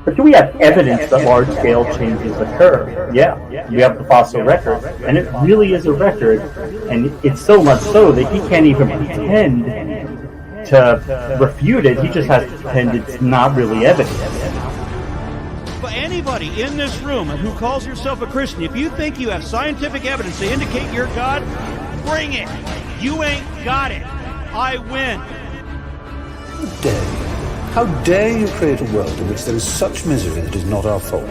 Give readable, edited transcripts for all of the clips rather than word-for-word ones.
But do we have evidence that large-scale changes occur? Yeah, we have the fossil record, and it really is a record, and it's so much so that he can't even pretend to refute it. He just has to pretend it's not really evidence. But anybody in this room who calls yourself a Christian, if you think you have scientific evidence to indicate you're God, bring it. You ain't got it. I win. How dare you create a world in which there is such misery that is not our fault?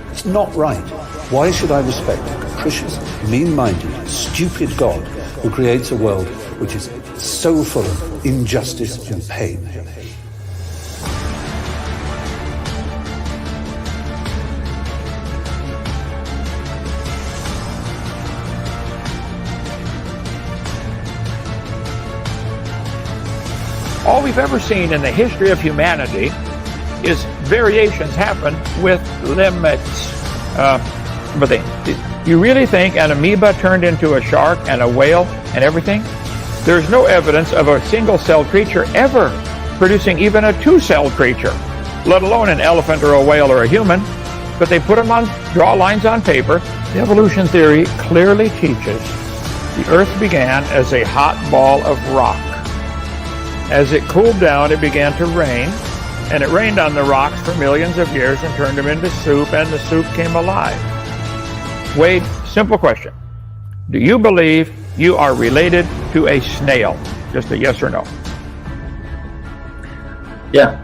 It's not right. Why should I respect a capricious, mean-minded, stupid God who creates a world which is so full of injustice and pain? All we've ever seen in the history of humanity is variations happen with limits. You really think an amoeba turned into a shark and a whale and everything? There's no evidence of a single-celled creature ever producing even a two-celled creature, let alone an elephant or a whale or a human. But they put them on, draw lines on paper. The evolution theory clearly teaches the Earth began as a hot ball of rock. As it cooled down, it began to rain, and it rained on the rocks for millions of years and turned them into soup, and the soup came alive. Wade, simple question. Do you believe you are related to a snail? Just a yes or no. Yeah.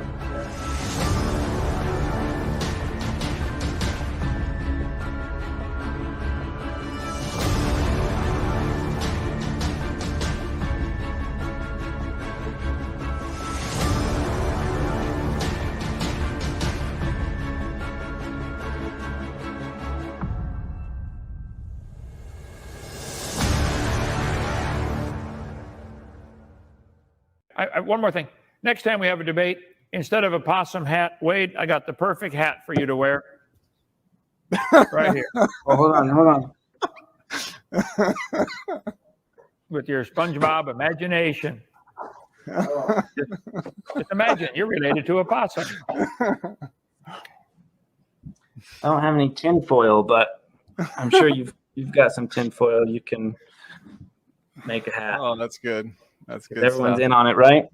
One more thing. Next time we have a debate, instead of a possum hat, Wade, I got the perfect hat for you to wear. Right here. Oh, hold on. With your SpongeBob imagination. Just imagine, you're related to a possum. I don't have any tinfoil, but I'm sure you've got some tinfoil. You can make a hat. Oh, that's good. That's good. Everyone's stuff. in on it, right?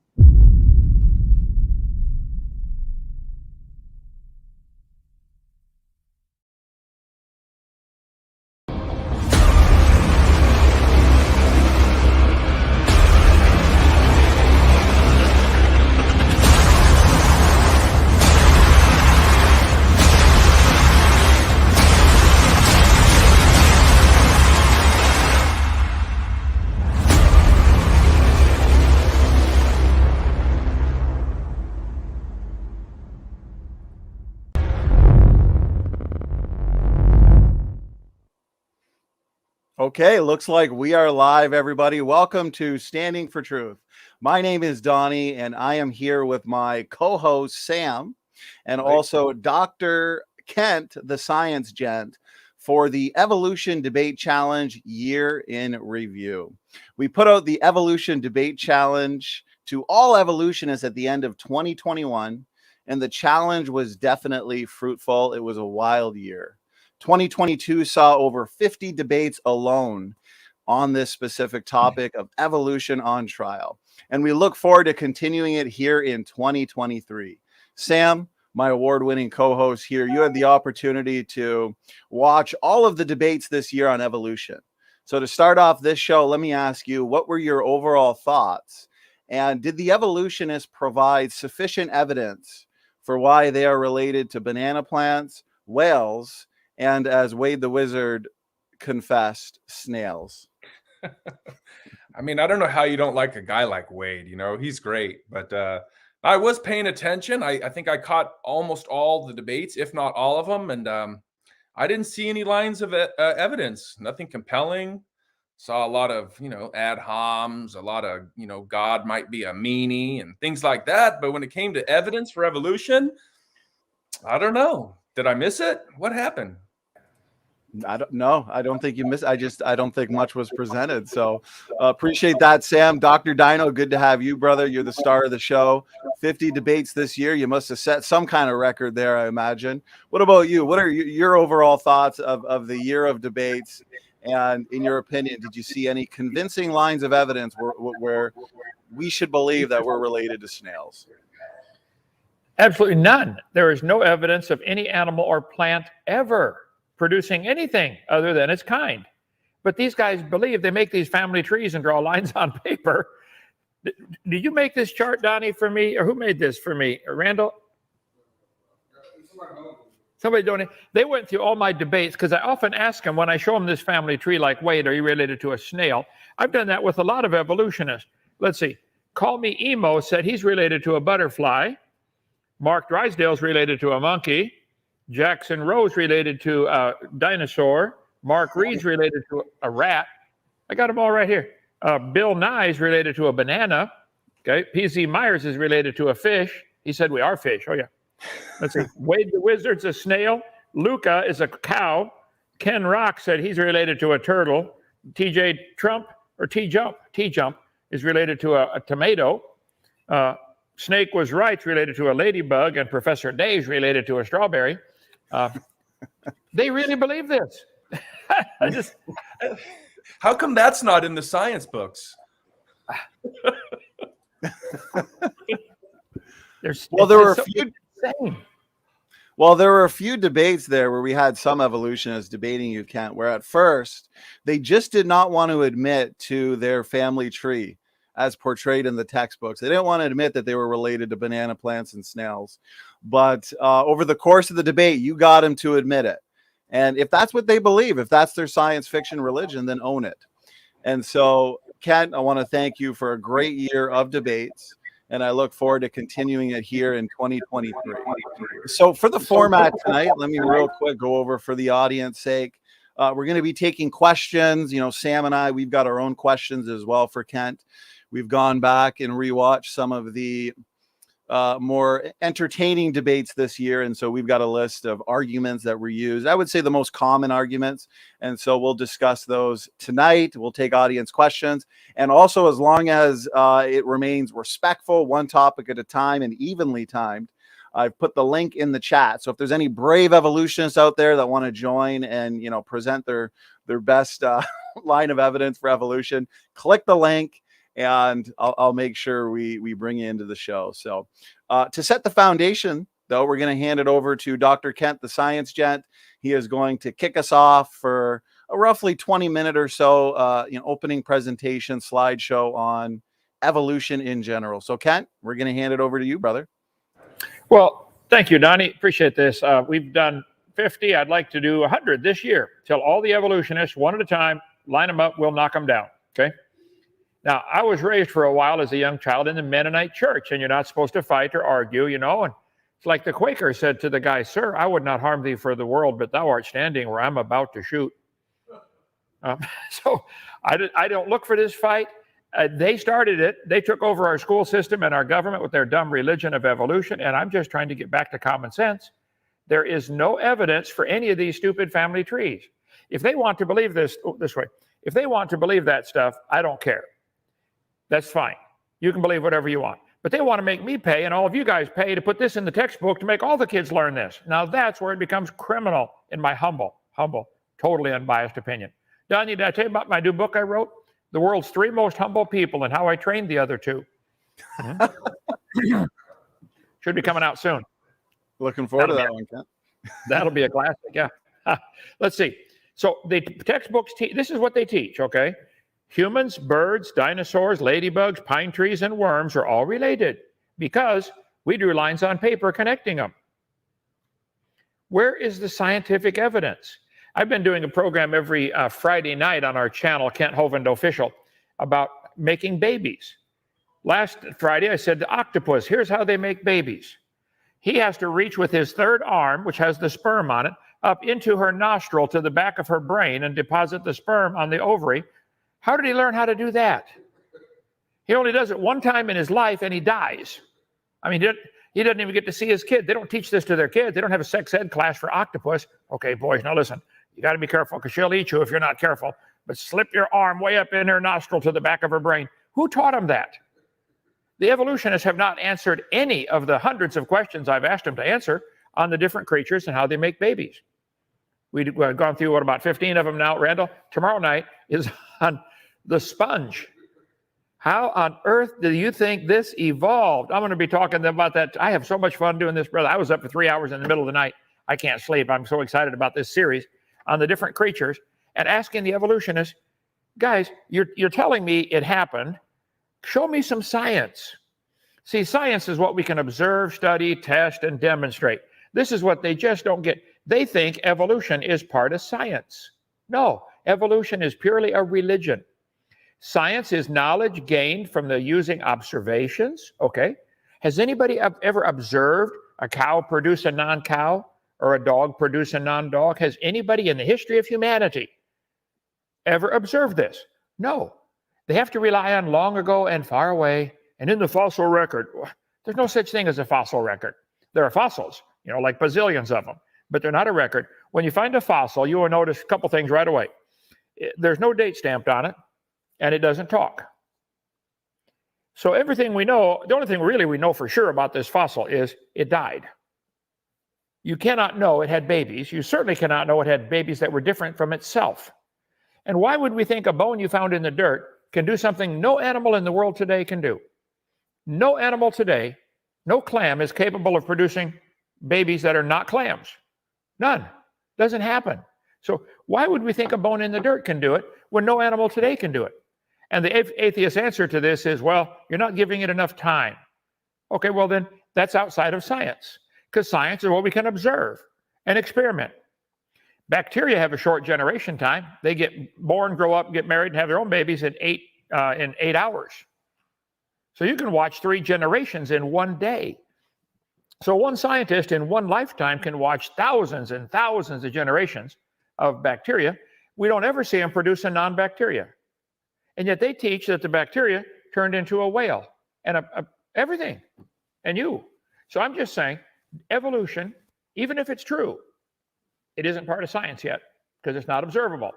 Okay, looks like we are live, everybody. Welcome to Standing for Truth. My name is Donnie, and I am here with my co-host, Sam, and also Dr. Kent, the science gent, for the Evolution Debate Challenge Year in Review. We put out the Evolution Debate Challenge to all evolutionists at the end of 2021, and the challenge was definitely fruitful. It was a wild year. 2022 saw over 50 debates alone on this specific topic of evolution on trial. And we look forward to continuing it here in 2023. Sam, my award-winning co-host here, you had the opportunity to watch all of the debates this year on evolution. So to start off this show, let me ask you, what were your overall thoughts? And did the evolutionists provide sufficient evidence for why they are related to banana plants, whales, and, as Wade the Wizard confessed, snails? I mean, I don't know how you don't like a guy like Wade. You know, he's great. But I was paying attention. I think I caught almost all the debates, if not all of them. And I didn't see any lines of evidence, nothing compelling. Saw a lot of, ad homs, a lot of, God might be a meanie and things like that. But when it came to evidence for evolution, I don't know. Did I miss it? What happened? I don't think you missed. I don't think much was presented. So appreciate that, Sam. Dr. Dino, good to have you, brother. You're the star of the show. 50 debates this year. You must have set some kind of record there, I imagine. What about you? What are your overall thoughts of the year of debates? And in your opinion, did you see any convincing lines of evidence where we should believe that we're related to snails? Absolutely none. There is no evidence of any animal or plant ever producing anything other than its kind. But these guys believe. They make these family trees and draw lines on paper. Did you make this chart, Donnie, for me? Or who made this for me? Randall? Somebody donated. They went through all my debates because I often ask them when I show them this family tree, like, Wade, are you related to a snail? I've done that with a lot of evolutionists. Let's see. Call Me Emo said he's related to a butterfly. Mark Drysdale's related to a monkey. Jackson Rose related to a dinosaur. Mark Reed's related to a rat. I got them all right here. Bill Nye's related to a banana. Okay. PZ Myers is related to a fish. He said we are fish. Oh, yeah. Let's see. Wade the Wizard's a snail. Luca is a cow. Ken Rock said he's related to a turtle. TJ Trump or T-Jump is related to a tomato. Snake was right, related to a ladybug, and Professor Dave's related to a strawberry. They really believe this. How come that's not in the science books? There were a few debates there where we had some evolutionists debating you, Kent, where at first they just did not want to admit to their family tree as portrayed in the textbooks. They didn't want to admit that they were related to banana plants and snails. But over the course of the debate, you got them to admit it. And if that's what they believe, if that's their science fiction religion, then own it. And so, Kent, I want to thank you for a great year of debates. And I look forward to continuing it here in 2023. So for the format tonight, let me real quick go over for the audience sake. We're going to be taking questions. You know, Sam and I, we've got our own questions as well for Kent. We've gone back and rewatched some of the more entertaining debates this year. And so we've got a list of arguments that were used. I would say the most common arguments. And so we'll discuss those tonight. We'll take audience questions. And also, as long as it remains respectful, one topic at a time and evenly timed, I've put the link in the chat. So if there's any brave evolutionists out there that want to join and, you know, present their best line of evidence for evolution, click the link. And I'll make sure we bring you into the show. So to set the foundation, though, we're going to hand it over to Dr. Kent, the science gent. He is going to kick us off for a roughly 20-minute or so opening presentation slideshow on evolution in general. So, Kent, we're going to hand it over to you, brother. Well, thank you, Donnie. Appreciate this. We've done 50. I'd like to do 100 this year. Till all the evolutionists, one at a time, line them up, we'll knock them down. Okay? Now, I was raised for a while as a young child in the Mennonite church, and you're not supposed to fight or argue, you know. And it's like the Quaker said to the guy, "Sir, I would not harm thee for the world, but thou art standing where I'm about to shoot." So I don't look for this fight. They started it. They took over our school system and our government with their dumb religion of evolution, and I'm just trying to get back to common sense. There is no evidence for any of these stupid family trees. If they want to believe this way, if they want to believe that stuff, I don't care. That's fine. You can believe whatever you want. But they want to make me pay, and all of you guys pay to put this in the textbook to make all the kids learn this. Now that's where it becomes criminal, in my humble, totally unbiased opinion. Donnie, did I tell you about my new book I wrote? The World's 3 Most Humble People and How I Trained the Other 2. Should be coming out soon. Looking forward to that one, Kent. That'll be a classic, yeah. Let's see. So the textbooks, this is what they teach, okay? Humans, birds, dinosaurs, ladybugs, pine trees, and worms are all related because we drew lines on paper connecting them. Where is the scientific evidence? I've been doing a program every Friday night on our channel, Kent Hovind Official, about making babies. Last Friday, I said the octopus, here's how they make babies. He has to reach with his third arm, which has the sperm on it, up into her nostril to the back of her brain and deposit the sperm on the ovary. How did he learn how to do that? He only does it one time in his life and he dies. I mean, he doesn't even get to see his kid. They don't teach this to their kids. They don't have a sex ed class for octopus. Okay, boys, now listen. You got to be careful because she'll eat you if you're not careful. But slip your arm way up in her nostril to the back of her brain. Who taught them that? The evolutionists have not answered any of the hundreds of questions I've asked them to answer on the different creatures and how they make babies. We've gone through, about 15 of them now, Randall. Tomorrow night is on the sponge. How on earth do you think this evolved? I'm going to be talking about that. I have so much fun doing this, brother. I was up for 3 hours in the middle of the night. I can't sleep. I'm so excited about this series on the different creatures and asking the evolutionists, guys, you're telling me it happened. Show me some science. See, science is what we can observe, study, test, and demonstrate. This is what they just don't get. They think evolution is part of science. No, evolution is purely a religion. Science is knowledge gained from the using observations, okay? Has anybody ever observed a cow produce a non-cow or a dog produce a non-dog? Has anybody in the history of humanity ever observed this? No. They have to rely on long ago and far away. And in the fossil record, there's no such thing as a fossil record. There are fossils, like bazillions of them, but they're not a record. When you find a fossil, you will notice a couple things right away. There's no date stamped on it, and it doesn't talk. So everything we know, the only thing really we know for sure about this fossil is it died. You cannot know it had babies. You certainly cannot know it had babies that were different from itself. And why would we think a bone you found in the dirt can do something no animal in the world today can do? No animal today, no clam is capable of producing babies that are not clams. None. Doesn't happen. So why would we think a bone in the dirt can do it when no animal today can do it? And the atheist answer to this is, well, you're not giving it enough time. Okay, well then that's outside of science, because science is what we can observe and experiment. Bacteria have a short generation time. They get born, grow up, get married, and have their own babies in 8 hours. So you can watch 3 generations in one day. So one scientist in one lifetime can watch thousands and thousands of generations of bacteria. We don't ever see them produce a non-bacteria. And yet they teach that the bacteria turned into a whale and everything, and you. So I'm just saying, evolution, even if it's true, it isn't part of science yet because it's not observable,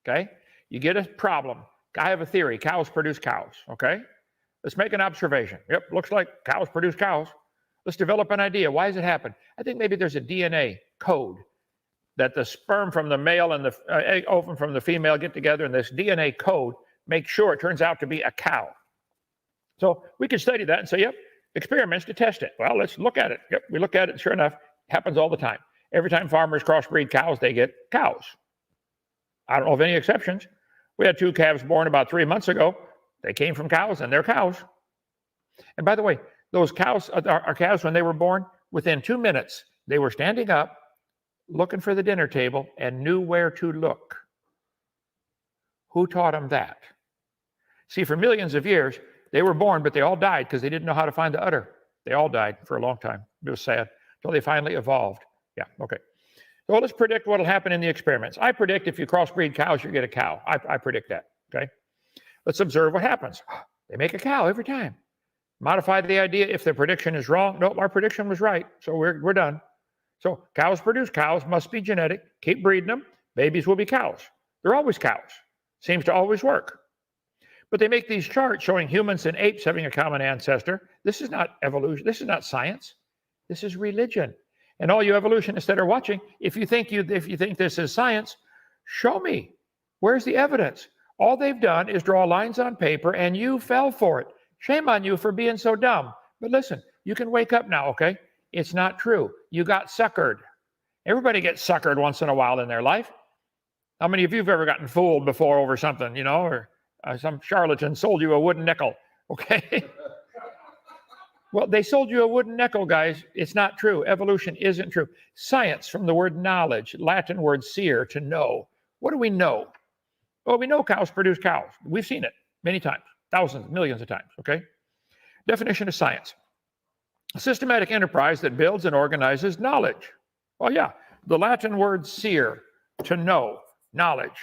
okay? You get a problem. I have a theory. Cows produce cows, okay? Let's make an observation. Yep, looks like cows produce cows. Let's develop an idea. Why does it happen? I think maybe there's a DNA code that the sperm from the male and the egg ovum from the female get together, and this DNA code makes sure it turns out to be a cow. So we could study that and say, yep, experiments to test it. Well, let's look at it. Yep, we look at it. Sure enough, it happens all the time. Every time farmers crossbreed cows, they get cows. I don't know of any exceptions. We had 2 calves born about 3 months ago. They came from cows, and they're cows. And by the way, those cows, our calves, when they were born, within 2 minutes, they were standing up, looking for the dinner table, and knew where to look. Who taught them that? See, for millions of years, they were born, but they all died because they didn't know how to find the udder. They all died for a long time. It was sad until they finally evolved. Yeah, okay. So let's predict what will happen in the experiments. I predict if you crossbreed cows, you get a cow. I predict that, okay? Let's observe what happens. They make a cow every time. Modify the idea if the prediction is wrong. Nope, our prediction was right, so we're done. So cows produce cows, must be genetic. Keep breeding them. Babies will be cows. They're always cows. Seems to always work. But they make these charts showing humans and apes having a common ancestor. This is not evolution. This is not science. This is religion. And all you evolutionists that are watching, if you think this is science, show me. Where's the evidence? All they've done is draw lines on paper, and you fell for it. Shame on you for being so dumb. But listen, you can wake up now, okay? It's not true. You got suckered. Everybody gets suckered once in a while in their life. How many of you have ever gotten fooled before over something, or some charlatan sold you a wooden nickel, okay? Well, they sold you a wooden nickel, guys. It's not true. Evolution isn't true. Science, from the word knowledge, Latin word seer, to know. What do we know? Well, we know cows produce cows. We've seen it many times, thousands, millions of times, okay? Definition of science. A systematic enterprise that builds and organizes knowledge. Well, yeah, the Latin word seer, to know, knowledge.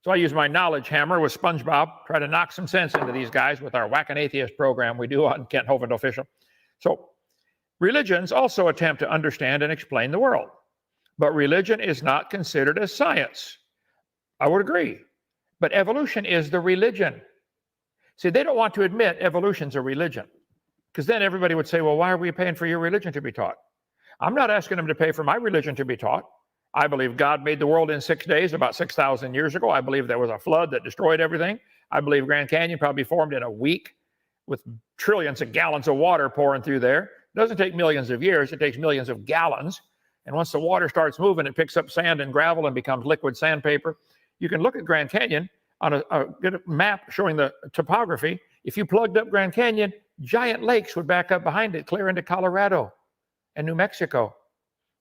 So I use my knowledge hammer with SpongeBob, try to knock some sense into these guys with our Whack an Atheist program we do on Kent Hovind Official. So religions also attempt to understand and explain the world. but religion is not considered as science. I would agree. But evolution is the religion. See, they don't want to admit evolution's a religion, because then everybody would say, well, why are we paying for your religion to be taught? I'm not asking them to pay for my religion to be taught. I believe God made the world in 6 days about 6,000 years ago. I believe there was a flood that destroyed everything. I believe Grand Canyon probably formed in a week with trillions of gallons of water pouring through there. It doesn't take millions of years. It takes millions of gallons. And once the water starts moving, it picks up sand and gravel and becomes liquid sandpaper. You can look at Grand Canyon on get a map showing the topography. If you plugged up Grand Canyon, giant lakes would back up behind it, clear into Colorado and New Mexico.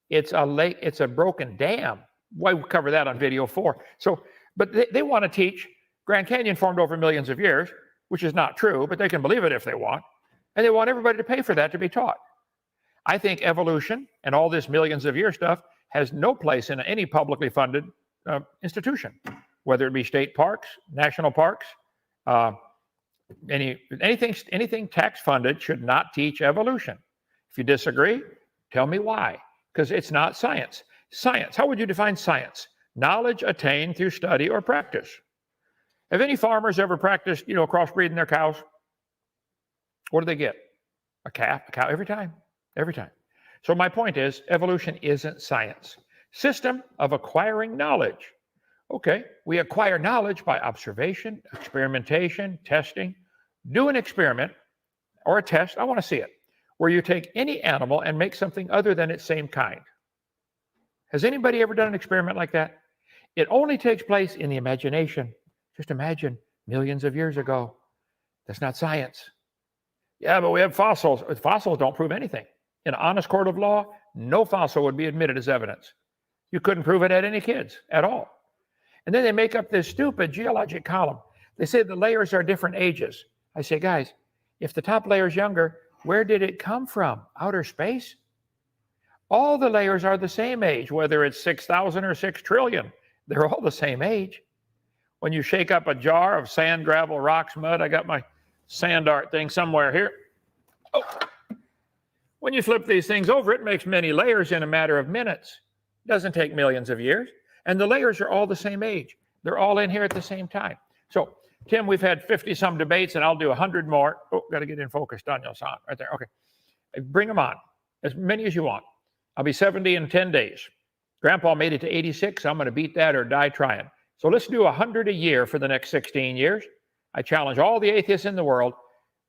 It's a lake, it's a broken dam. Why cover that on video 4? So, but they want to teach Grand Canyon formed over millions of years, which is not true, but they can believe it if they want. And they want everybody to pay for that to be taught. I think evolution and all this millions of year stuff has no place in any publicly funded institution, whether it be state parks, national parks, anything tax funded should not teach evolution. If you disagree, tell me why, because it's not science. Science, how would you define science? Knowledge attained through study or practice. Have any farmers ever practiced, crossbreeding their cows? What do they get? A cow every time. So my point is, evolution isn't science. System of acquiring knowledge. Okay, we acquire knowledge by observation, experimentation, testing. Do an experiment or a test, I want to see it, where you take any animal and make something other than its same kind. Has anybody ever done an experiment like that? It only takes place in the imagination. Just imagine millions of years ago. That's not science. Yeah, but we have fossils. Fossils don't prove anything. In an honest court of law, no fossil would be admitted as evidence. You couldn't prove it had any kids at all. And then they make up this stupid geologic column. They say the layers are different ages. I say, guys, if the top layer is younger, where did it come from? Outer space? All the layers are the same age, whether it's 6,000 or 6 trillion. They're all the same age. When you shake up a jar of sand, gravel, rocks, mud, I got my sand art thing somewhere here. Oh. When you flip these things over, it makes many layers in a matter of minutes. It doesn't take millions of years. And the layers are all the same age. They're all in here at the same time. So, Tim, we've had 50-some debates, and I'll do 100 more. Oh, got to get in focus. Daniel's on right there. Okay. Bring them on, as many as you want. I'll be 70 in 10 days. Grandpa made it to 86. I'm going to beat that or die trying. So let's do 100 a year for the next 16 years. I challenge all the atheists in the world,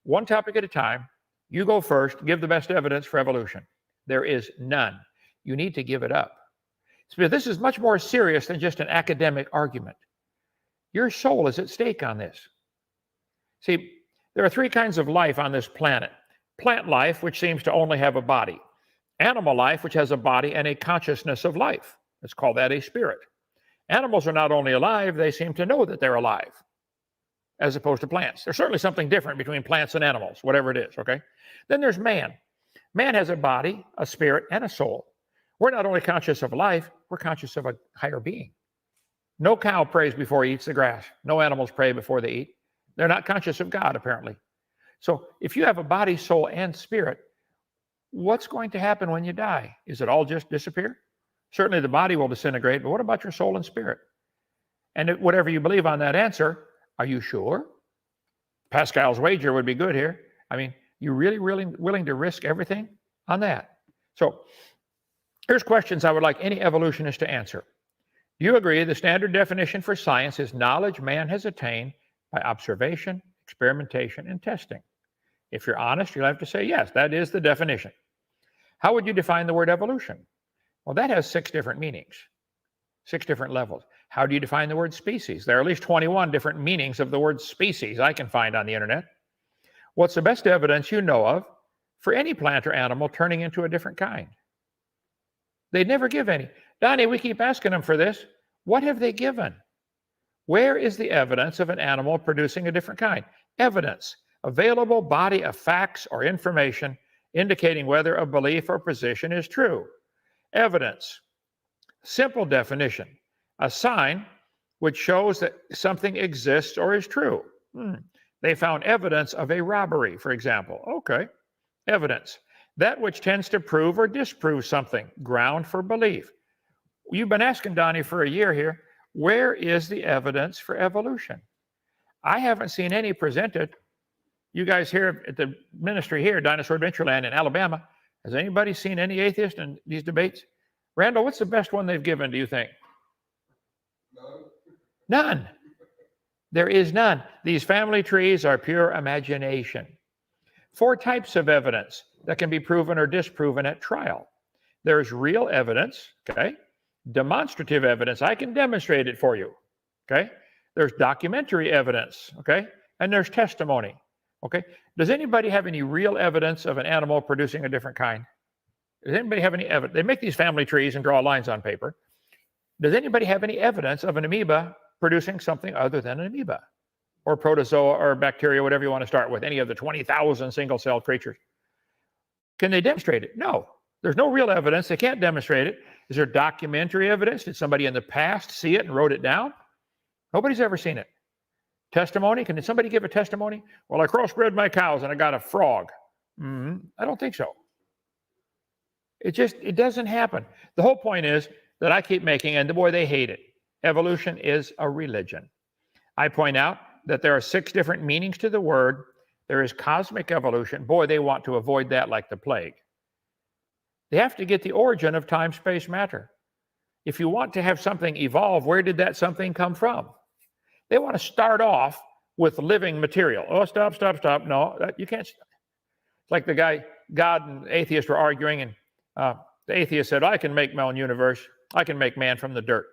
one topic at a time. You go first. Give the best evidence for evolution. There is none. You need to give it up. So this is much more serious than just an academic argument. Your soul is at stake on this. See, there are 3 kinds of life on this planet. Plant life, which seems to only have a body. Animal life, which has a body and a consciousness of life. Let's call that a spirit. Animals are not only alive, they seem to know that they're alive, as opposed to plants. There's certainly something different between plants and animals, whatever it is, okay? Then there's man. Man has a body, a spirit, and a soul. We're not only conscious of life, we're conscious of a higher being. No cow prays before he eats the grass. No animals pray before they eat. They're not conscious of God, apparently. So if you have a body, soul, and spirit, what's going to happen when you die? Is it all just disappear? Certainly the body will disintegrate, but what about your soul and spirit? And whatever you believe on that answer, are you sure? Pascal's wager would be good here. I mean, you really willing to risk everything on that? So here's questions I would like any evolutionist to answer. Do you agree the standard definition for science is knowledge man has attained by observation, experimentation, and testing? If you're honest, you'll have to say, yes, that is the definition. How would you define the word evolution? Well, that has 6 different meanings, 6 different levels. How do you define the word species? There are at least 21 different meanings of the word species I can find on the internet. What's the best evidence you know of for any plant or animal turning into a different kind? They'd never give any. Donnie, we keep asking them for this. What have they given? Where is the evidence of an animal producing a different kind? Evidence, available body of facts or information indicating whether a belief or position is true. Evidence, simple definition, a sign which shows that something exists or is true. They found evidence of a robbery, for example. Okay. Evidence, that which tends to prove or disprove something, ground for belief. you've been asking Donnie for a year here, where is the evidence for evolution? I haven't seen any presented. You guys here at the ministry here, Dinosaur Adventureland in Alabama, has anybody seen any atheist in these debates? Randall, what's the best one they've given, do you think? None. There is none. These family trees are pure imagination. 4 types of evidence that can be proven or disproven at trial. There's real evidence, okay? Demonstrative evidence. I can demonstrate it for you, okay? There's documentary evidence, okay? And there's testimony, okay? Does anybody have any real evidence of an animal producing a different kind? Does anybody have any evidence? They make these family trees and draw lines on paper. Does anybody have any evidence of an amoeba producing something other than an amoeba? Or protozoa or bacteria, whatever you want to start with, any of the 20,000 single-celled creatures? Can they demonstrate it? No. There's no real evidence. They can't demonstrate it. Is there documentary evidence? Did somebody in the past see it and wrote it down? Nobody's ever seen it. Testimony? Can somebody give a testimony? Well, I crossbred my cows and I got a frog. I don't think so. It doesn't happen. The whole point is that I keep making, and boy, they hate it. Evolution is a religion. I point out that there are 6 different meanings to the word. There is cosmic evolution. Boy, they want to avoid that like the plague. They have to get the origin of time, space, matter. If you want to have something evolve, where did that something come from? They want to start off with living material. Oh, stop. No, you can't. It's like the guy, God and atheist were arguing, and the atheist said, I can make my own universe. I can make man from the dirt.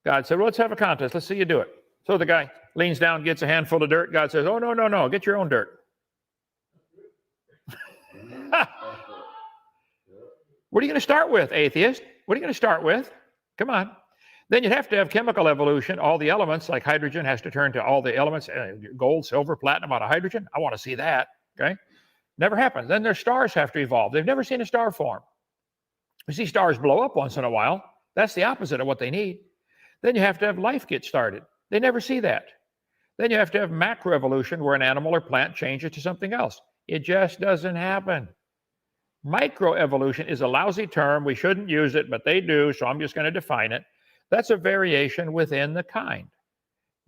God said, well, let's have a contest. Let's see you do it. So the guy leans down, gets a handful of dirt. God says, oh, no, get your own dirt. What are you going to start with, atheist? What are you going to start with? Come on. Then you'd have to have chemical evolution. All the elements, like hydrogen, has to turn to all the elements, gold, silver, platinum out of hydrogen. I want to see that, okay? Never happens. Then their stars have to evolve. They've never seen a star form. You see stars blow up once in a while. That's the opposite of what they need. Then you have to have life get started. They never see that. Then you have to have macroevolution, where an animal or plant changes to something else. It just doesn't happen. Microevolution is a lousy term. We shouldn't use it, but they do, so I'm just going to define it. That's a variation within the kind.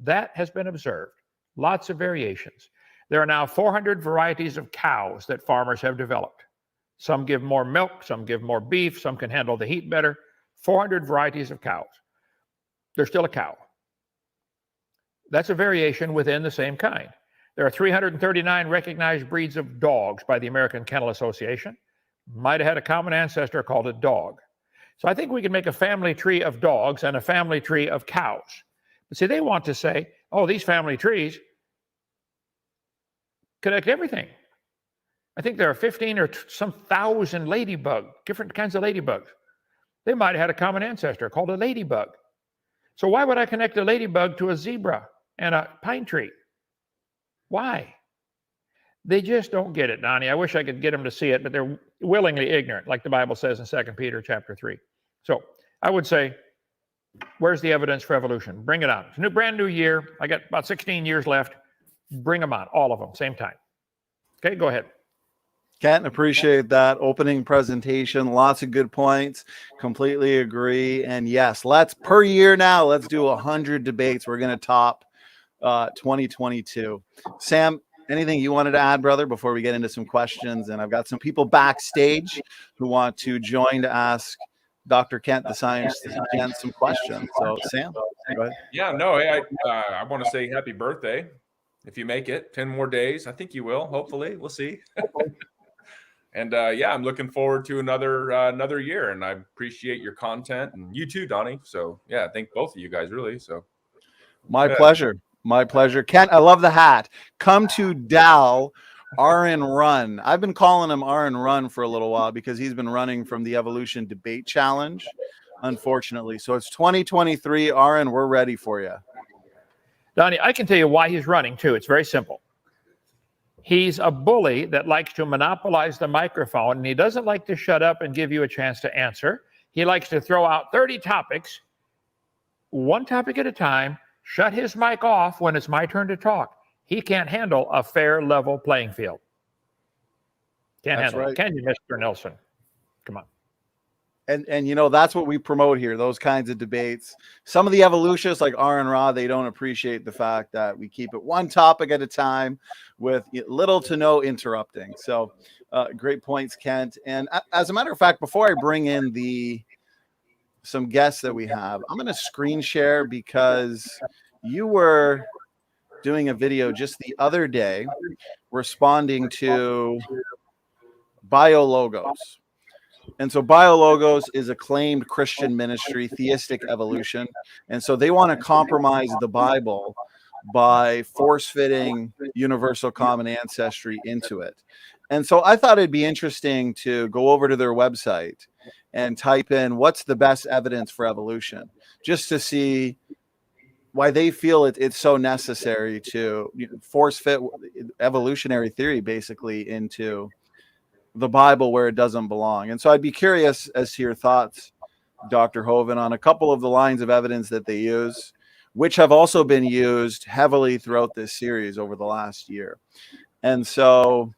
That has been observed. Lots of variations. There are now 400 varieties of cows that farmers have developed. Some give more milk, some give more beef, some can handle the heat better. 400 varieties of cows. They're still a cow. That's a variation within the same kind. There are 339 recognized breeds of dogs by the American Kennel Association. Might have had a common ancestor called a dog. So I think we can make a family tree of dogs and a family tree of cows. But see, they want to say, oh, these family trees connect everything. I think there are 15 or some thousand different kinds of ladybugs. They might have had a common ancestor called a ladybug. So why would I connect a ladybug to a zebra and a pine tree? Why? They just don't get it, Donnie. I wish I could get them to see it, but they're willingly ignorant, like the Bible says in 2 Peter chapter 3. So I would say, where's the evidence for evolution? Bring it on. It's a brand new year. I got about 16 years left. Bring them on, all of them, same time. Okay, go ahead. Kent, appreciate that opening presentation. Lots of good points. Completely agree. And yes, per year now, let's do 100 debates. We're going to top 2022. Sam, anything you wanted to add, brother, before we get into some questions? And I've got some people backstage who want to join to ask Dr. Kent, the science, Kent, some questions. So, Sam, go ahead. Yeah, no, I want to say happy birthday. If you make it 10 more days, I think you will. Hopefully, we'll see. And yeah, I'm looking forward to another year, and I appreciate your content, and you too, Donnie. So yeah, I thank both of you guys really. So my pleasure. My pleasure. Kent, I love the hat. Come to Dal, RN Run. I've been calling him RN Run for a little while because he's been running from the Evolution Debate Challenge, unfortunately. So it's 2023. RN, we're ready for you. Donnie, I can tell you why he's running too. It's very simple. He's a bully that likes to monopolize the microphone, and he doesn't like to shut up and give you a chance to answer. He likes to throw out 30 topics, one topic at a time, shut his mic off when it's my turn to talk. He can't handle a fair, level playing field. Can't handle it. Can you, Mr. Nelson? Come on. And that's what we promote here, those kinds of debates. Some of the evolutionists like R and Ra, they don't appreciate the fact that we keep it one topic at a time with little to no interrupting. So great points, Kent. And as a matter of fact, before I bring in some guests that we have, I'm going to screen share because you were doing a video just the other day responding to BioLogos. And so BioLogos is acclaimed Christian ministry, theistic evolution. And so they want to compromise the Bible by force-fitting universal common ancestry into it. And so I thought it'd be interesting to go over to their website and type in what's the best evidence for evolution, just to see why they feel it's so necessary to force fit evolutionary theory basically into the Bible where it doesn't belong. And so I'd be curious as to your thoughts, Dr. Hoven, on a couple of the lines of evidence that they use, which have also been used heavily throughout this series over the last year. And so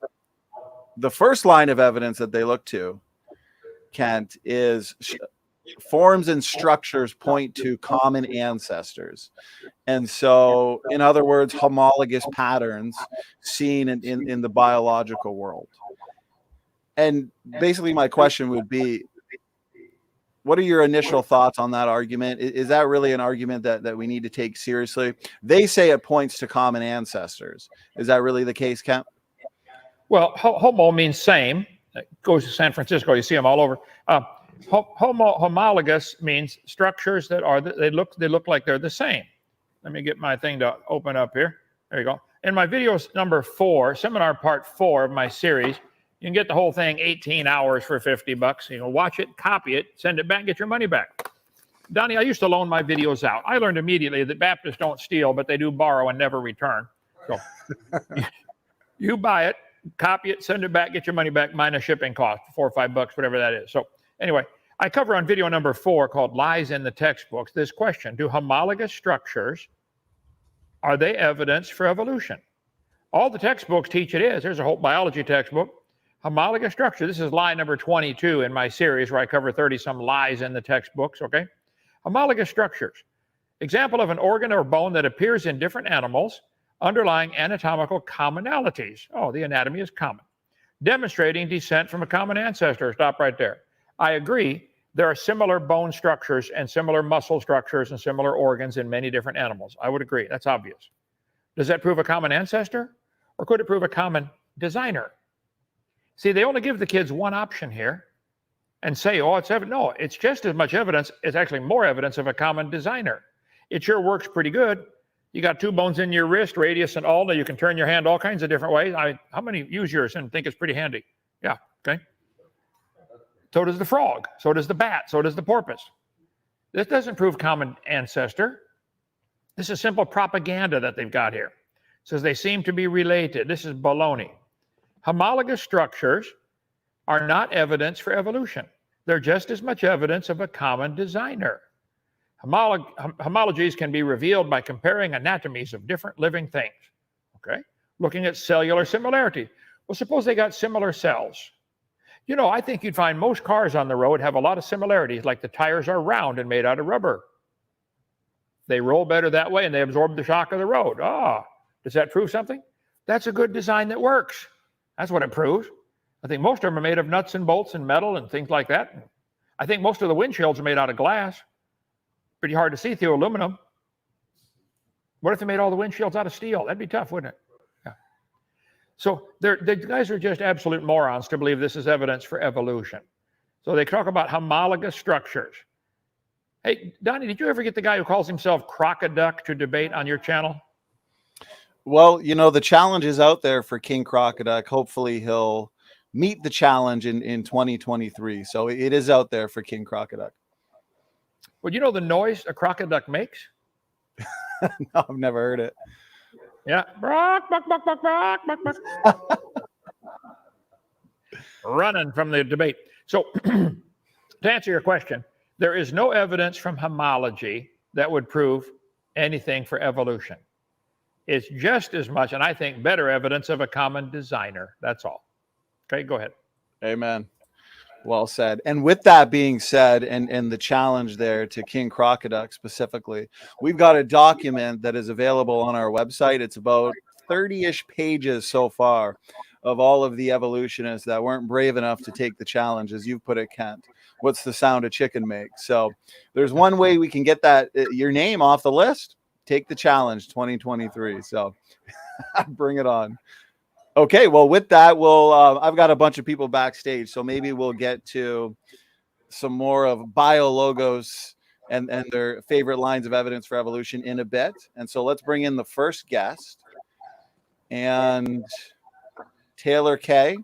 the first line of evidence that they look to, Kent, is forms and structures point to common ancestors. And so, in other words, homologous patterns seen in the biological world. And basically my question would be, what are your initial thoughts on that argument? Is that really an argument that we need to take seriously? They say it points to common ancestors. Is that really the case, Kent? Well, homo means same. It goes to San Francisco. You see them all over. Homologous means structures that are they look like they're the same. Let me get my thing to open up here. There you go. In my video number 4, seminar part 4 of my series, you can get the whole thing 18 hours for $50. You can watch it, copy it, send it back, get your money back. Donnie, I used to loan my videos out. I learned immediately that Baptists don't steal, but they do borrow and never return. So you buy it, copy it, send it back, get your money back, minus shipping cost, $4 or $5, whatever that is. So anyway, I cover on video number 4 called Lies in the Textbooks this question: do homologous structures, are they evidence for evolution? All the textbooks teach it is. There's a whole biology textbook. Homologous structure. This is lie number 22 in my series where I cover 30-some lies in the textbooks, okay? Homologous structures. Example of an organ or bone that appears in different animals, underlying anatomical commonalities. Oh, the anatomy is common. Demonstrating descent from a common ancestor. Stop right there. I agree. There are similar bone structures and similar muscle structures and similar organs in many different animals. I would agree. That's obvious. Does that prove a common ancestor? Or could it prove a common designer? See, they only give the kids one option here and say, oh, it's evidence. No, it's just as much evidence. It's actually more evidence of a common designer. It sure works pretty good. You got 2 bones in your wrist, radius and ulna. You can turn your hand all kinds of different ways. How many use yours and think it's pretty handy? Yeah, okay. So does the frog. So does the bat. So does the porpoise. This doesn't prove common ancestor. This is simple propaganda that they've got here. It says they seem to be related. This is baloney. Homologous structures are not evidence for evolution. They're just as much evidence of a common designer. Homologies can be revealed by comparing anatomies of different living things, okay? Looking at cellular similarity. Well, suppose they got similar cells. You know, I think you'd find most cars on the road have a lot of similarities, like the tires are round and made out of rubber. They roll better that way and they absorb the shock of the road. Does that prove something? That's a good design that works. That's what it proves. I think most of them are made of nuts and bolts and metal and things like that. I think most of the windshields are made out of glass. Pretty hard to see through aluminum. What if they made all the windshields out of steel? That'd be tough, wouldn't it? Yeah. So the guys are just absolute morons to believe this is evidence for evolution. So they talk about homologous structures. Hey, Donnie, did you ever get the guy who calls himself Crocoduck to debate on your channel? Well, you know, the challenge is out there for King Crocoduck. Hopefully he'll meet the challenge in 2023. So it is out there for King Crocoduck. Well, you know the noise a crocoduck makes? No, I've never heard it. Yeah. Running from the debate. So to answer your question, there is no evidence from homology that would prove anything for evolution. It's just as much, and I think better evidence of a common designer. That's all. Okay, go ahead. Amen. Well said. And with that being said, and the challenge there to King Crocoduck specifically, we've got a document that is available on our website. It's about 30-ish pages so far of all of the evolutionists that weren't brave enough to take the challenge, as you've put it, Kent. What's the sound a chicken make? So there's one way we can get that your name off the list. Take the challenge 2023. So bring it on. Okay, well, with that, I've got a bunch of people backstage, so maybe we'll get to some more of biologos and their favorite lines of evidence for evolution in a bit. And so let's bring in the first guest. And Taylor Kay,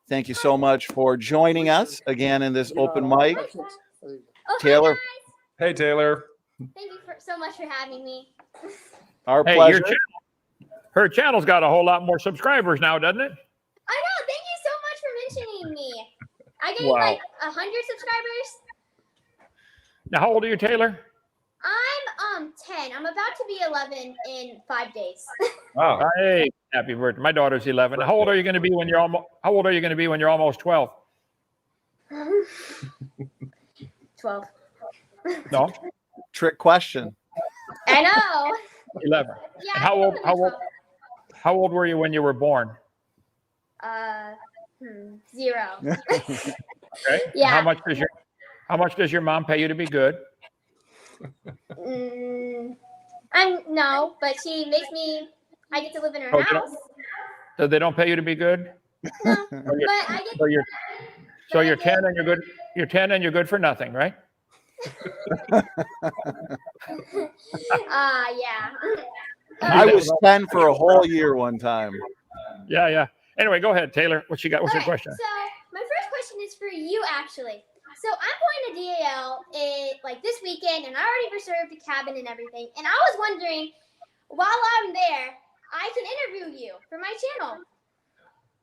thank you so much for joining us again in this open mic. Oh, Taylor. Hey, Taylor. Thank you so much for having me. Our pleasure. Her channel's got a whole lot more subscribers now, doesn't it? I know. Thank you so much for mentioning me. I gained like 100 subscribers. Now, how old are you, Taylor? I'm 10. I'm about to be 11 in 5 days. Wow. Hey, happy birthday! My daughter's 11. How old are you going to be when you're almost? How old are you going to be when you're almost 12? 12. No, Trick question. I know. 11. Yeah. And how old were you when you were born? 0. Okay. Yeah. How much does your mom pay you to be good? No, but she makes me. I get to live in her Oh, house. So they don't pay you to be good? No, but I get. So you're 10 and you're good. You're 10 and you're good for nothing, right? Yeah. I was 10 for a whole year one time. Yeah. Anyway, go ahead, Taylor. What you got? What's your question? So my first question is for you, actually. So I'm going to DAL like this weekend, and I already reserved a cabin and everything. And I was wondering, while I'm there, I can interview you for my channel.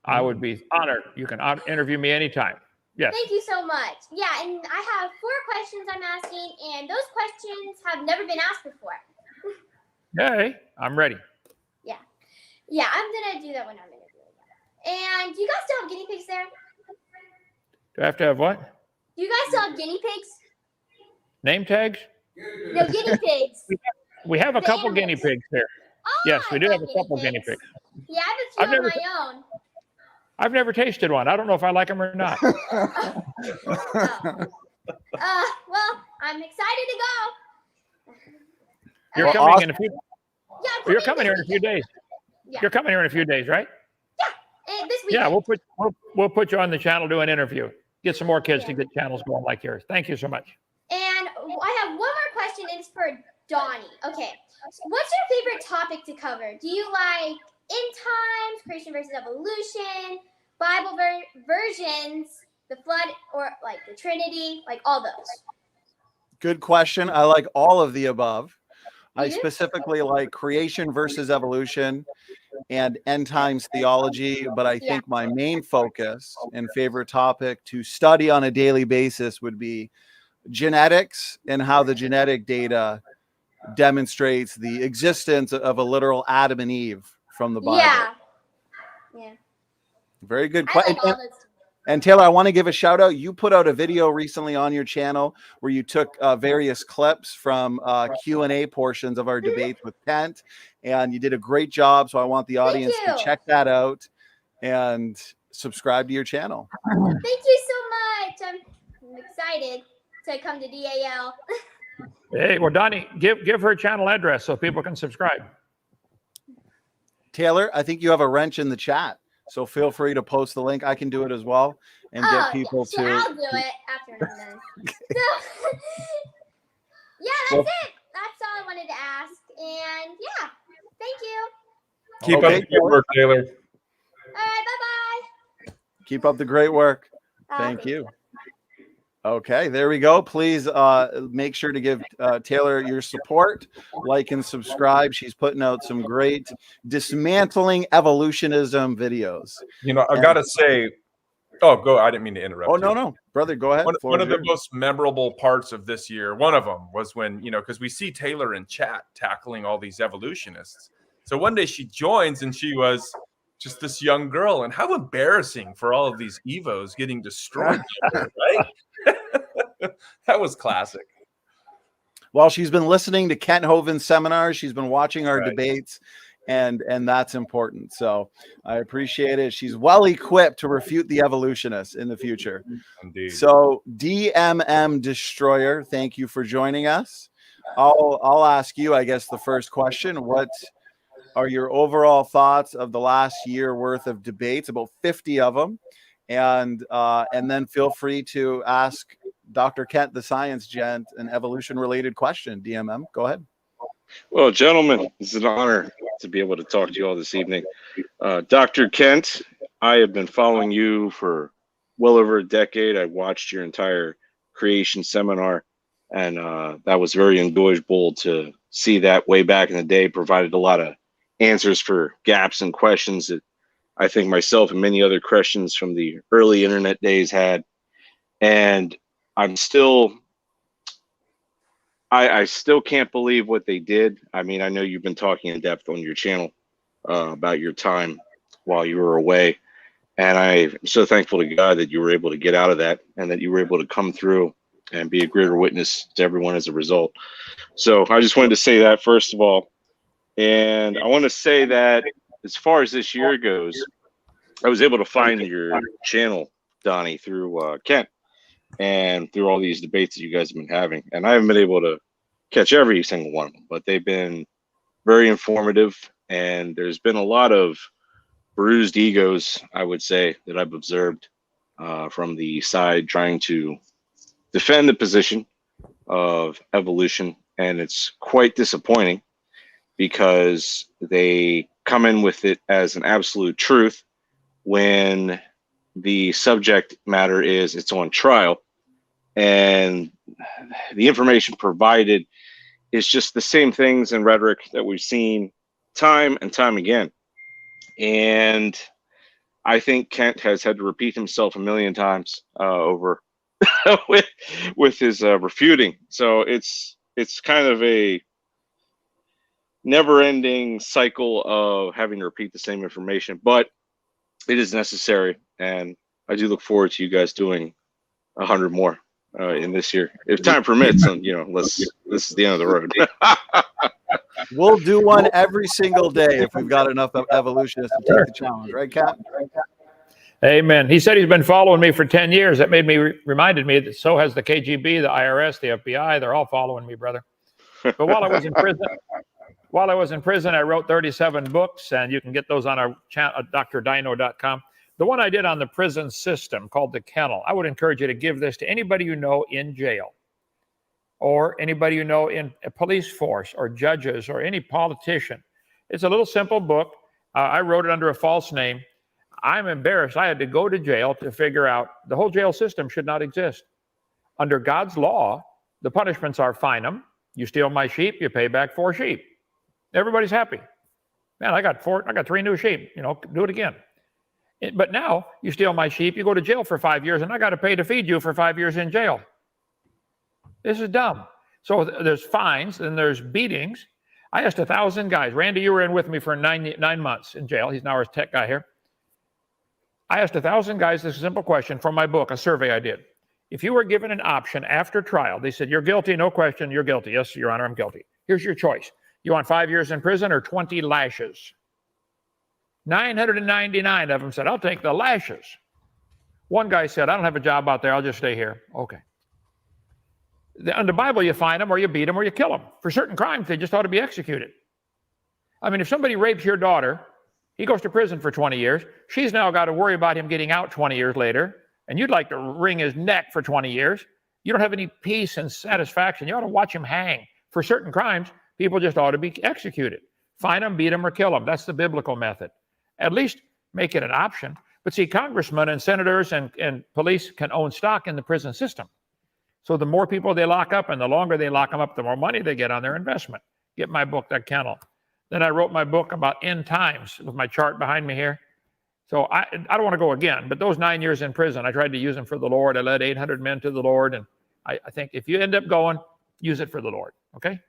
I would be honored. You can interview me anytime. Yes. Thank you so much. Yeah, and I have 4 questions I'm asking, and those questions have never been asked before. Hey, I'm ready. Yeah, I'm gonna do that when I'm interviewing. And do you guys still have guinea pigs there? Do I have to have what? Do you guys still have guinea pigs? Name tags? No, guinea pigs. We have a The couple animals. guinea pigs here. Oh, Yes, we I do love have a couple guinea pigs. Yeah, I have a few I've of my own. I've never tasted one. I don't know if I like them or not. Well, I'm excited to go. You're Okay. coming in a few. Yeah, I'm You're coming here in a few days. Yeah. You're coming here in a few days, right? This weekend. Yeah, we'll put you on the channel, do an interview, get some more kids to get channels going like yours. Thank you so much. And I have one more question, and it's for Donnie. Okay, what's your favorite topic to cover? Do you like end times, creation versus evolution, Bible versions, the flood, or like the Trinity, like all those? Good question. I like all of the above. I You do? specifically like creation versus evolution and end times theology, but I think my main focus and favorite topic to study on a daily basis would be genetics and how the genetic data demonstrates the existence of a literal Adam and Eve from the Bible. Yeah. Very good I question. like all those. And Taylor, I want to give a shout out. You put out a video recently on your channel where you took various clips from Q&A portions of our debates with Kent, and you did a great job. So I want the audience to check that out and subscribe to your channel. Thank you so much. I'm excited to come to DAL. Hey, well, Donnie, give her channel address so people can subscribe. Taylor, I think you have a wrench in the chat. So feel free to post the link. I can do it as well and get people so to. I'll do it after I'm done. So, yeah, that's it. That's all I wanted to ask. And yeah, thank you. Keep up the good work, Taylor. All right, bye-bye. Keep up the great work. Thank you. Okay, there we go. Please make sure to give Taylor your support, like and subscribe. She's putting out some great dismantling evolutionism videos. You know, I gotta say, go. I didn't mean to interrupt. Oh, no, brother, go ahead. One of the most memorable parts of this year, one of them was when, because we see Taylor in chat tackling all these evolutionists. So one day she joins and she was just this young girl, and how embarrassing for all of these Evos getting destroyed, right? That was classic. Well, she's been listening to Kent Hovind's seminars. She's been watching our Right. debates, and that's important. So I appreciate it. She's well equipped to refute the evolutionists in the future. Indeed. So DMM Destroyer, thank you for joining us. I'll ask you, I guess, the first question. What are your overall thoughts of the last year worth of debates, about 50 of them? And then feel free to ask Dr. Kent, the science gent, an evolution-related question. DMM, go ahead. Well, gentlemen, it's an honor to be able to talk to you all this evening. Dr. Kent, I have been following you for well over a decade. I watched your entire creation seminar, and that was very enjoyable to see that way back in the day. Provided a lot of answers for gaps and questions that I think myself and many other Christians from the early internet days had. And I'm still, I still can't believe what they did. I mean, I know you've been talking in depth on your channel about your time while you were away. And I'm so thankful to God that you were able to get out of that and that you were able to come through and be a greater witness to everyone as a result. So I just wanted to say that first of all. And I want to say that as far as this year goes, I was able to find your channel, Donnie, through Kent and through all these debates that you guys have been having. And I haven't been able to catch every single one of them, but they've been very informative. And there's been a lot of bruised egos, I would say, that I've observed from the side trying to defend the position of evolution. And it's quite disappointing because they come in with it as an absolute truth when the subject matter is it's on trial, and the information provided is just the same things in rhetoric that we've seen time and time again. And I think Kent has had to repeat himself a million times over with his refuting. So it's kind of a never-ending cycle of having to repeat the same information, but it is necessary, and I do look forward to you guys doing 100 more in this year, if time permits. And this is the end of the road. We'll do one every single day if we've got enough evolutionists to take the challenge, right, Cap? Amen. He said he's been following me for 10 years. That made me reminded me that so has the KGB, the IRS, the FBI. They're all following me, brother. But while I was in prison, I wrote 37 books, and you can get those on our channel, drdino.com. The one I did on the prison system called The Kennel, I would encourage you to give this to anybody you know in jail, or anybody you know in a police force, or judges, or any politician. It's a little simple book. I wrote it under a false name. I'm embarrassed. I had to go to jail to figure out the whole jail system should not exist. Under God's law, the punishments are fine them. You steal my sheep, you pay back 4 sheep. Everybody's happy. Man, I got 3 new sheep. Do it again. But now you steal my sheep, you go to jail for 5 years, and I got to pay to feed you for 5 years in jail. This is dumb. So there's fines and there's beatings. I asked 1,000 guys. Randy, you were in with me for 9 months in jail. He's now our tech guy here. I asked 1,000 guys this simple question from my book, a survey I did. If you were given an option after trial, they said, you're guilty, no question, you're guilty. Yes, Your Honor, I'm guilty. Here's your choice. You want 5 years in prison or 20 lashes? 999 of them said, I'll take the lashes. One guy said, I don't have a job out there, I'll just stay here. Okay. In the Bible, you find them or you beat them or you kill them. For certain crimes, they just ought to be executed. I mean, if somebody rapes your daughter, he goes to prison for 20 years. She's now got to worry about him getting out 20 years later, and you'd like to wring his neck for 20 years. You don't have any peace and satisfaction. You ought to watch him hang. For certain crimes, people just ought to be executed. Find them, beat them, or kill them. That's the biblical method. At least make it an option. But see, congressmen and senators and police can own stock in the prison system. So the more people they lock up and the longer they lock them up, the more money they get on their investment. Get my book, The Kennel. Then I wrote my book about end times with my chart behind me here. So I don't want to go again, but those 9 years in prison, I tried to use them for the Lord. I led 800 men to the Lord. And I think if you end up going, use it for the Lord. Okay?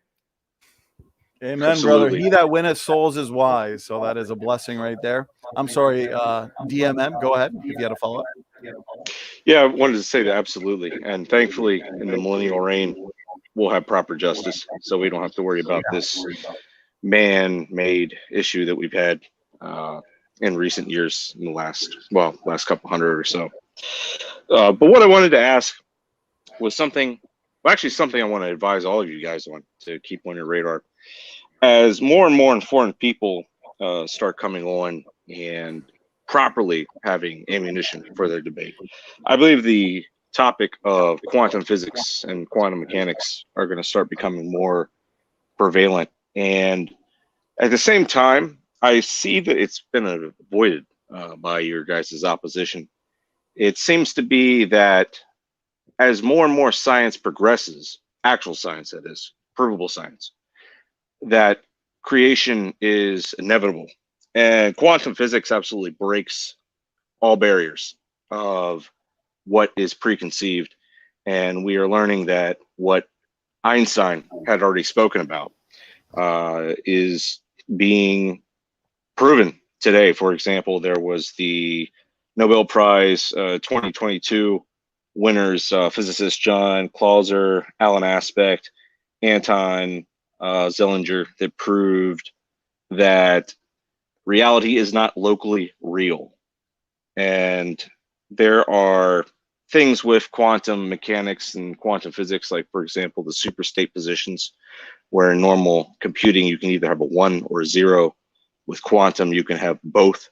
Amen, Absolutely. brother. He that winneth souls is wise. So that is a blessing right there. I'm sorry, DMM, go ahead if you had a follow-up. Yeah, I wanted to say that absolutely. And thankfully, in the millennial reign, we'll have proper justice. So we don't have to worry about this man-made issue that we've had in recent years, in the last couple hundred or so. But what I wanted to ask was something I want to advise all of you guys on to keep on your radar. As more and more informed people start coming on and properly having ammunition for their debate, I believe the topic of quantum physics and quantum mechanics are going to start becoming more prevalent. And at the same time, I see that it's been avoided by your guys' opposition. It seems to be that as more and more science progresses, actual science that is, provable science, that creation is inevitable. And quantum physics absolutely breaks all barriers of what is preconceived. And we are learning that what Einstein had already spoken about is being proven today. For example, there was the Nobel Prize 2022 winners, physicist John Clauser, Alan Aspect, Anton Zellinger, that proved that reality is not locally real. And there are things with quantum mechanics and quantum physics, like, for example, the superstate positions, where in normal computing you can either have a 1 or a 0. With quantum, you can have both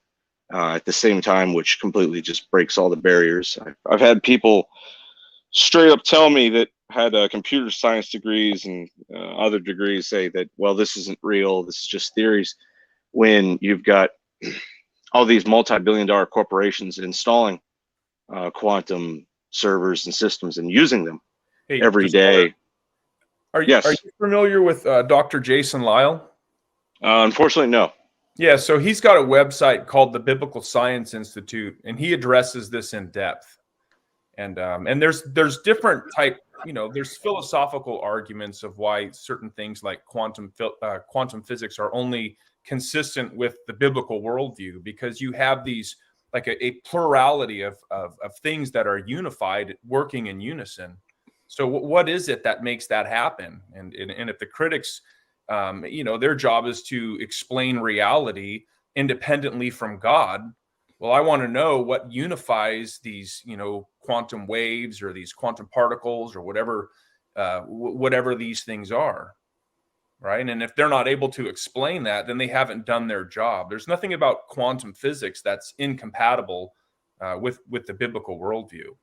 at the same time, which completely just breaks all the barriers. I've had people straight up tell me that had computer science degrees and other degrees say that, well, this isn't real, this is just theories, when you've got all these multi-billion-dollar corporations installing quantum servers and systems and using them every day. Are you familiar with Dr. Jason Lyle? Unfortunately, no. Yeah, so he's got a website called the Biblical Science Institute, and he addresses this in depth. And there's different type, there's philosophical arguments of why certain things like quantum physics are only consistent with the biblical worldview, because you have these like a plurality of things that are unified, working in unison. So what is it that makes that happen? And if the critics, their job is to explain reality independently from God. Well, I want to know what unifies these, quantum waves or these quantum particles or whatever these things are, right? And if they're not able to explain that, then they haven't done their job. There's nothing about quantum physics that's incompatible with the biblical worldview.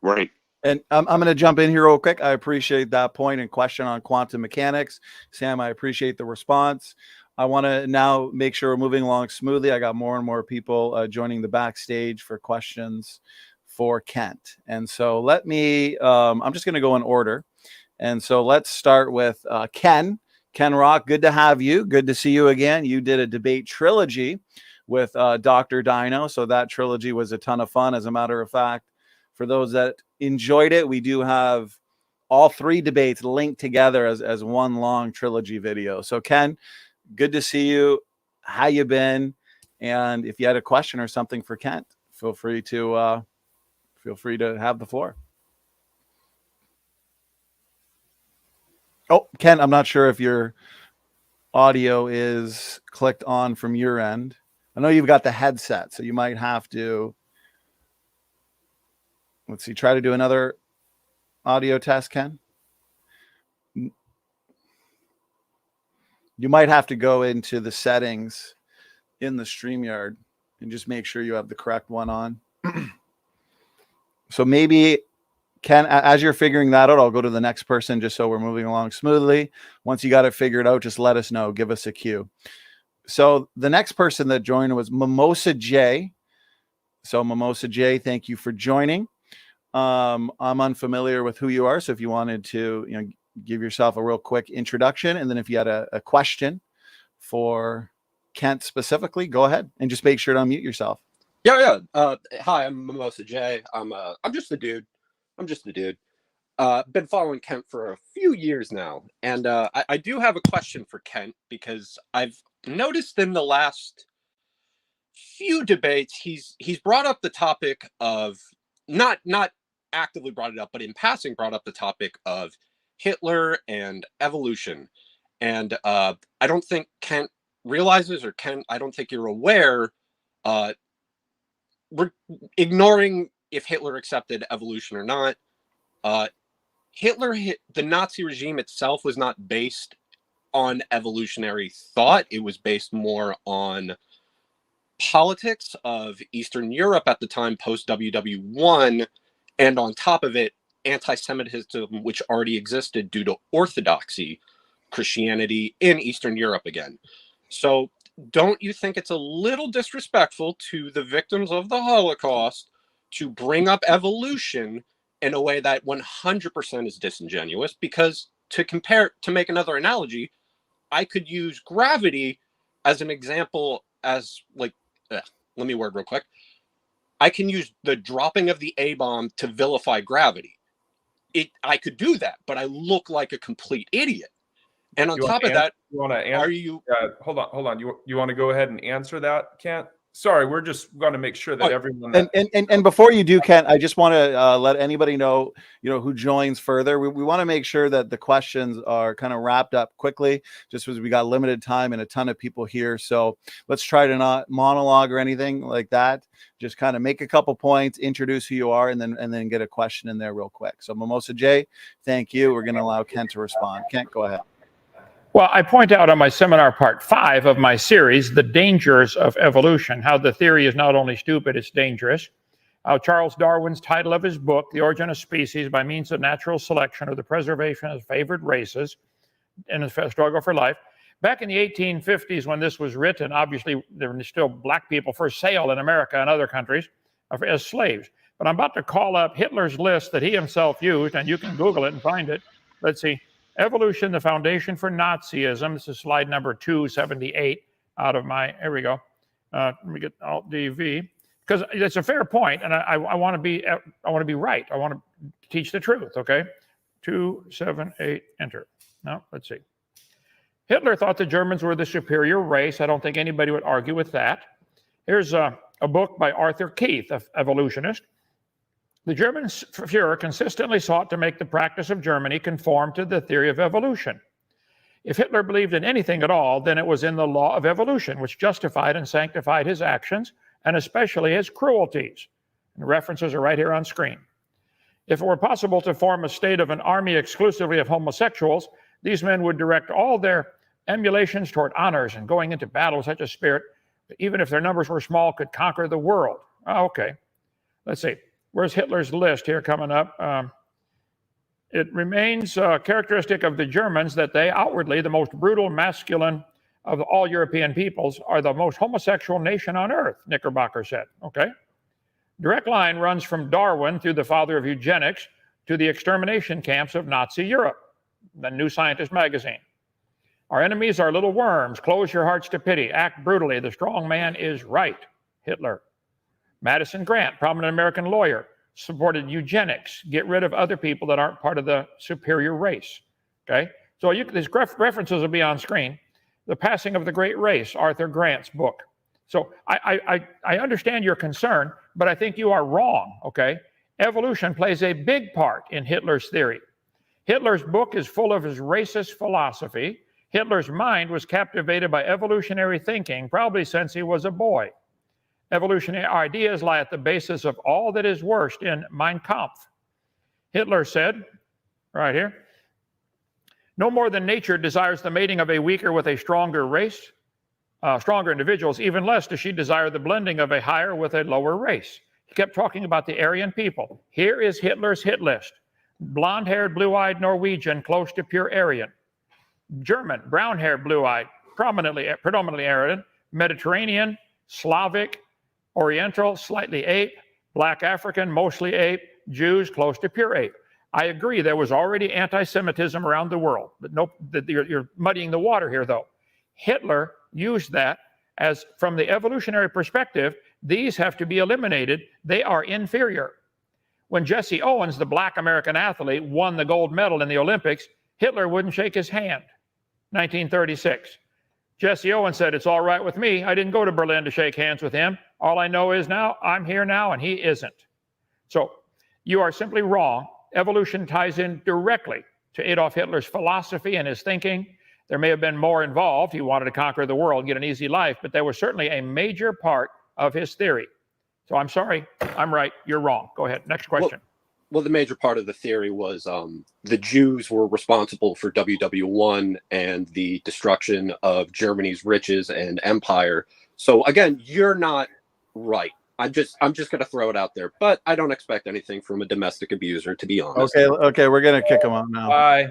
Right. And I'm going to jump in here real quick. I appreciate that point and question on quantum mechanics. Sam, I appreciate the response. I want to now make sure we're moving along smoothly. I got more and more people joining the backstage for questions for Kent. And so let me, I'm just going to go in order. And so let's start with Ken. Ken Rock, good to have you. Good to see you again. You did a debate trilogy with Dr. Dino. So that trilogy was a ton of fun. As a matter of fact, for those that enjoyed it, we do have all 3 debates linked together as one long trilogy video. So Ken, good to see you. How you been? And if you had a question or something for Kent, feel free to have the floor. Oh, Ken, I'm not sure if your audio is clicked on from your end. I know you've got the headset, so you might have to. Let's see. Try to do another audio test, Ken. You might have to go into the settings in the StreamYard and just make sure you have the correct one on. So maybe, Ken, as you're figuring that out, I'll go to the next person just so we're moving along smoothly. Once you got it figured out, just let us know. Give us a cue. So the next person that joined was Mimosa J. So Mimosa J, thank you for joining. I'm unfamiliar with who you are, so if you wanted to, give yourself a real quick introduction, and then if you had a question for Kent specifically, go ahead and just make sure to unmute yourself. Yeah. Hi, I'm Mimosa J. I'm just a dude. been following Kent for a few years now, and I do have a question for Kent, because I've noticed in the last few debates he's brought up the topic of not actively brought it up, but in passing brought up the topic of Hitler and evolution. And I don't think Kent realizes, or Kent, I don't think you're aware, we're ignoring if Hitler accepted evolution or not. The Nazi regime itself was not based on evolutionary thought. It was based more on politics of Eastern Europe at the time, post WW1, and on top of it, anti-Semitism, which already existed due to Orthodoxy Christianity in Eastern Europe again. So don't you think it's a little disrespectful to the victims of the Holocaust to bring up evolution in a way that 100% is disingenuous? Because to make another analogy, I could use gravity as an example, as like, let me word real quick. I can use the dropping of the A-bomb to vilify gravity. I could do that, but I look like a complete idiot. And on top of that, hold on. You want to go ahead and answer that, Kent? Sorry, we're just going to make sure that everyone. And before you do, Kent, I just want to let anybody know, who joins further. We want to make sure that the questions are kind of wrapped up quickly, just because we got limited time and a ton of people here. So let's try to not monologue or anything like that. Just kind of make a couple points, introduce who you are, and then get a question in there real quick. So Mimosa J, thank you. We're going to allow Kent to respond. Kent, go ahead. Well, I point out on my seminar part 5 of my series, The Dangers of Evolution, how the theory is not only stupid, it's dangerous. Charles Darwin's title of his book, The Origin of Species by Means of Natural Selection or the Preservation of Favored Races in a Struggle for Life. Back in the 1850s when this was written, obviously there were still black people for sale in America and other countries as slaves. But I'm about to call up Hitler's list that he himself used, and you can Google it and find it. Let's see. Evolution, the Foundation for Nazism. This is slide number 278 out of my, here we go. Let me get Alt DV, because it's a fair point, and I want to be right. I want to teach the truth, okay? 278, enter. Now, let's see. Hitler thought the Germans were the superior race. I don't think anybody would argue with that. Here's a book by Arthur Keith, an evolutionist. The German Führer consistently sought to make the practice of Germany conform to the theory of evolution. If Hitler believed in anything at all, then it was in the law of evolution, which justified and sanctified his actions, and especially his cruelties. And the references are right here on screen. If it were possible to form a state of an army exclusively of homosexuals, these men would direct all their emulations toward honors and going into battle with such a spirit that even if their numbers were small, could conquer the world. Okay, let's see. Where's Hitler's list here coming up? It remains characteristic of the Germans that they outwardly, the most brutal, masculine of all European peoples, are the most homosexual nation on earth, Knickerbocker said. Okay. Direct line runs from Darwin through the father of eugenics to the extermination camps of Nazi Europe, the New Scientist magazine. Our enemies are little worms. Close your hearts to pity. Act brutally. The strong man is right. Hitler. Madison Grant, prominent American lawyer, supported eugenics, get rid of other people that aren't part of the superior race. Okay, so these references will be on screen. The Passing of the Great Race, Arthur Grant's book. So I understand your concern, but I think you are wrong. Okay, evolution plays a big part in Hitler's theory. Hitler's book is full of his racist philosophy. Hitler's mind was captivated by evolutionary thinking, probably since he was a boy. Evolutionary ideas lie at the basis of all that is worst in Mein Kampf. Hitler said, right here, no more than nature desires the mating of a weaker with a stronger race, stronger individuals, even less does she desire the blending of a higher with a lower race. He kept talking about the Aryan people. Here is Hitler's hit list. Blonde-haired, blue-eyed Norwegian, close to pure Aryan. German, brown-haired, blue-eyed, predominantly Aryan. Mediterranean, Slavic, Oriental, slightly ape, black African, mostly ape, Jews, close to pure ape. I agree there was already anti-Semitism around the world, but you're muddying the water here, though. Hitler used that as, from the evolutionary perspective, these have to be eliminated. They are inferior. When Jesse Owens, the black American athlete, won the gold medal in the Olympics, Hitler wouldn't shake his hand. 1936. Jesse Owens said, "It's all right with me. I didn't go to Berlin to shake hands with him. All I know is now I'm here now and he isn't." So you are simply wrong. Evolution ties in directly to Adolf Hitler's philosophy and his thinking. There may have been more involved. He wanted to conquer the world, get an easy life, but they were certainly a major part of his theory. So I'm sorry, I'm right, you're wrong. Go ahead, next question. Well, the major part of the theory was the Jews were responsible for WW1 and the destruction of Germany's riches and empire. So again, you're not right. I'm just going to throw it out there, but I don't expect anything from a domestic abuser, to be honest. Okay, we're gonna kick him out now. Bye.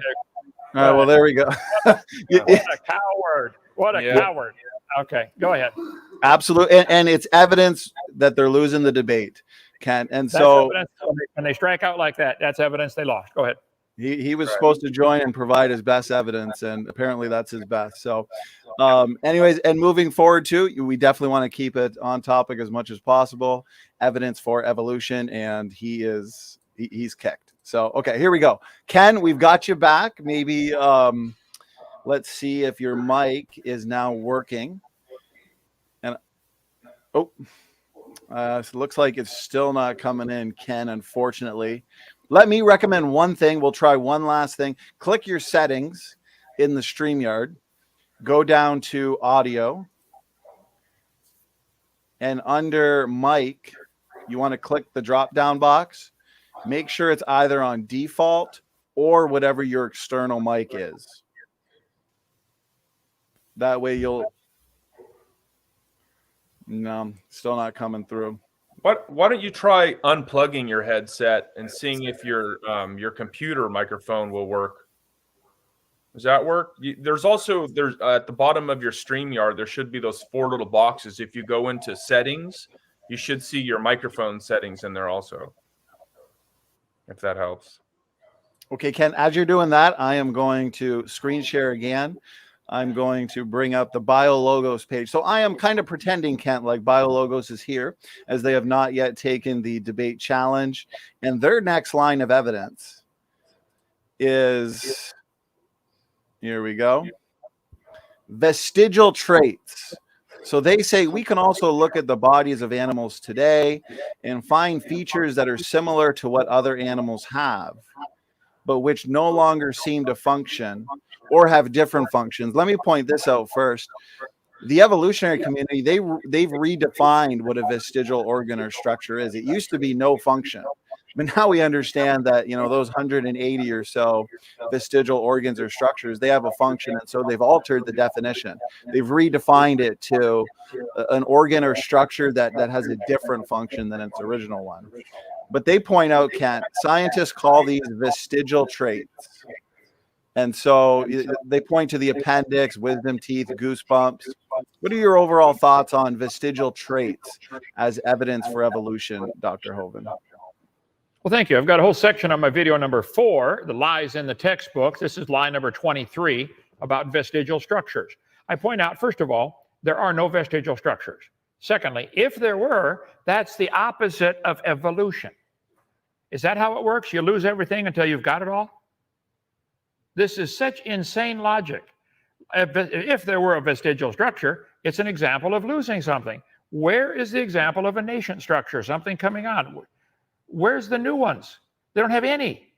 All right, well, there we go. What a coward! What a coward! Okay, go ahead. Absolutely, and it's evidence that they're losing the debate, Kent. And That's so evidence. When they strike out like that, that's evidence they lost. Go ahead. he was supposed to join and provide his best evidence, and apparently that's his best. So anyways, and moving forward too, we definitely want to keep it on topic as much as possible. Evidence for evolution, and he's kicked. So okay, here we go. Ken, we've got you back. Maybe let's see if your mic is now working. And so it looks like it's still not coming in, Ken, unfortunately. Let me recommend one thing. We'll try one last thing. Click your settings in the StreamYard. Go down to audio. And under mic, you want to click the drop-down box. Make sure it's either on default or whatever your external mic is. That way you'll... No, still not coming through. Why don't you try unplugging your headset and seeing if your computer microphone will work? Does that work? There's at the bottom of your StreamYard, there should be those 4 little boxes. If you go into settings, you should see your microphone settings in there also, if that helps. Okay, Ken, as you're doing that, I am going to screen share again. I'm going to bring up the BioLogos page. So I am kind of pretending, Kent, like BioLogos is here, as they have not yet taken the debate challenge. And their next line of evidence is, here we go, vestigial traits. So they say we can also look at the bodies of animals today and find features that are similar to what other animals have, but which no longer seem to function or have different functions. Let me point this out first. The evolutionary community, they've redefined what a vestigial organ or structure is. It used to be no function. But now we understand that, those 180 or so vestigial organs or structures, they have a function. And so they've altered the definition. They've redefined it to an organ or structure that has a different function than its original one. But they point out, Kent, scientists call these vestigial traits. And so they point to the appendix, wisdom teeth, goosebumps. What are your overall thoughts on vestigial traits as evidence for evolution, Dr. Hoven? Well, thank you. I've got a whole section on my video number 4, the lies in the textbook. This is lie number 23 about vestigial structures. I point out, first of all, there are no vestigial structures. Secondly, if there were, that's the opposite of evolution. Is that how it works? You lose everything until you've got it all? This is such insane logic. If there were a vestigial structure, it's an example of losing something. Where is the example of a nascent structure, something coming on? Where's the new ones? They don't have any.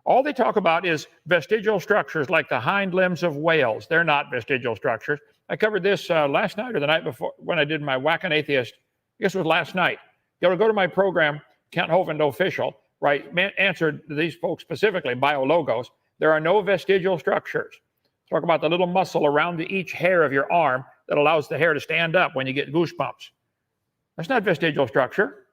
All they talk about is vestigial structures like the hind limbs of whales. They're not vestigial structures. I covered this last night or the night before when I did my Whack an Atheist. I guess it was last night. You ought to go to my program, Kent Hovind Official, right? Answered these folks specifically, BioLogos. There are no vestigial structures. Talk about the little muscle around each hair of your arm that allows the hair to stand up when you get goosebumps. That's not vestigial structure,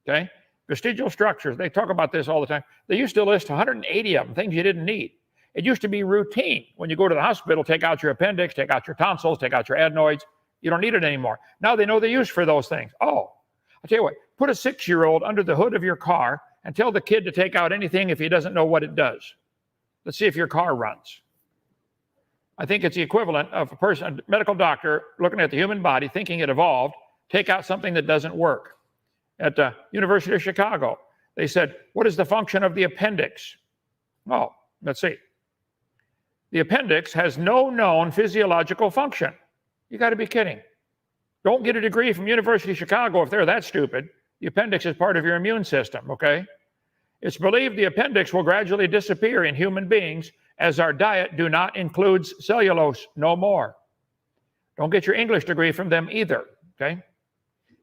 okay? Vestigial structures, they talk about this all the time. They used to list 180 of them, things you didn't need. It used to be routine. When you go to the hospital, take out your appendix, take out your tonsils, take out your adenoids. You don't need it anymore. Now they know the use for those things. Oh, I'll tell you what, put a 6-year-old under the hood of your car and tell the kid to take out anything if he doesn't know what it does. Let's see if your car runs. I think it's the equivalent of a medical doctor looking at the human body, thinking it evolved, take out something that doesn't work. At the University of Chicago, They said, what is the function of the appendix? Oh, let's see. The appendix has no known physiological function. You got to be kidding. Don't get a degree from University of Chicago if they're that stupid. The appendix is part of your immune system, okay? It's believed the appendix will gradually disappear in human beings as our diet do not include cellulose no more. Don't get your English degree from them either, okay?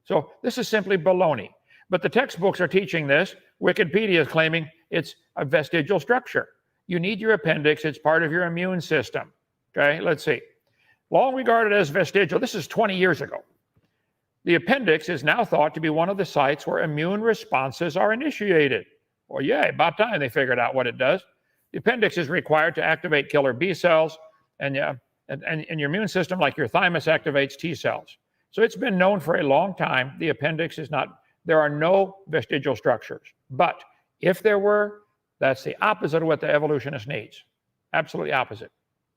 So this is simply baloney. But the textbooks are teaching this. Wikipedia is claiming it's a vestigial structure. You need your appendix. It's part of your immune system, okay? Let's see. Long regarded as vestigial, this is 20 years ago. The appendix is now thought to be one of the sites where immune responses are initiated. Well, yeah, about time they figured out what it does. The appendix is required to activate killer B cells, and your immune system, like your thymus, activates T cells. So it's been known for a long time the appendix is not, there are no vestigial structures. But if there were, that's the opposite of what the evolutionist needs. Absolutely opposite.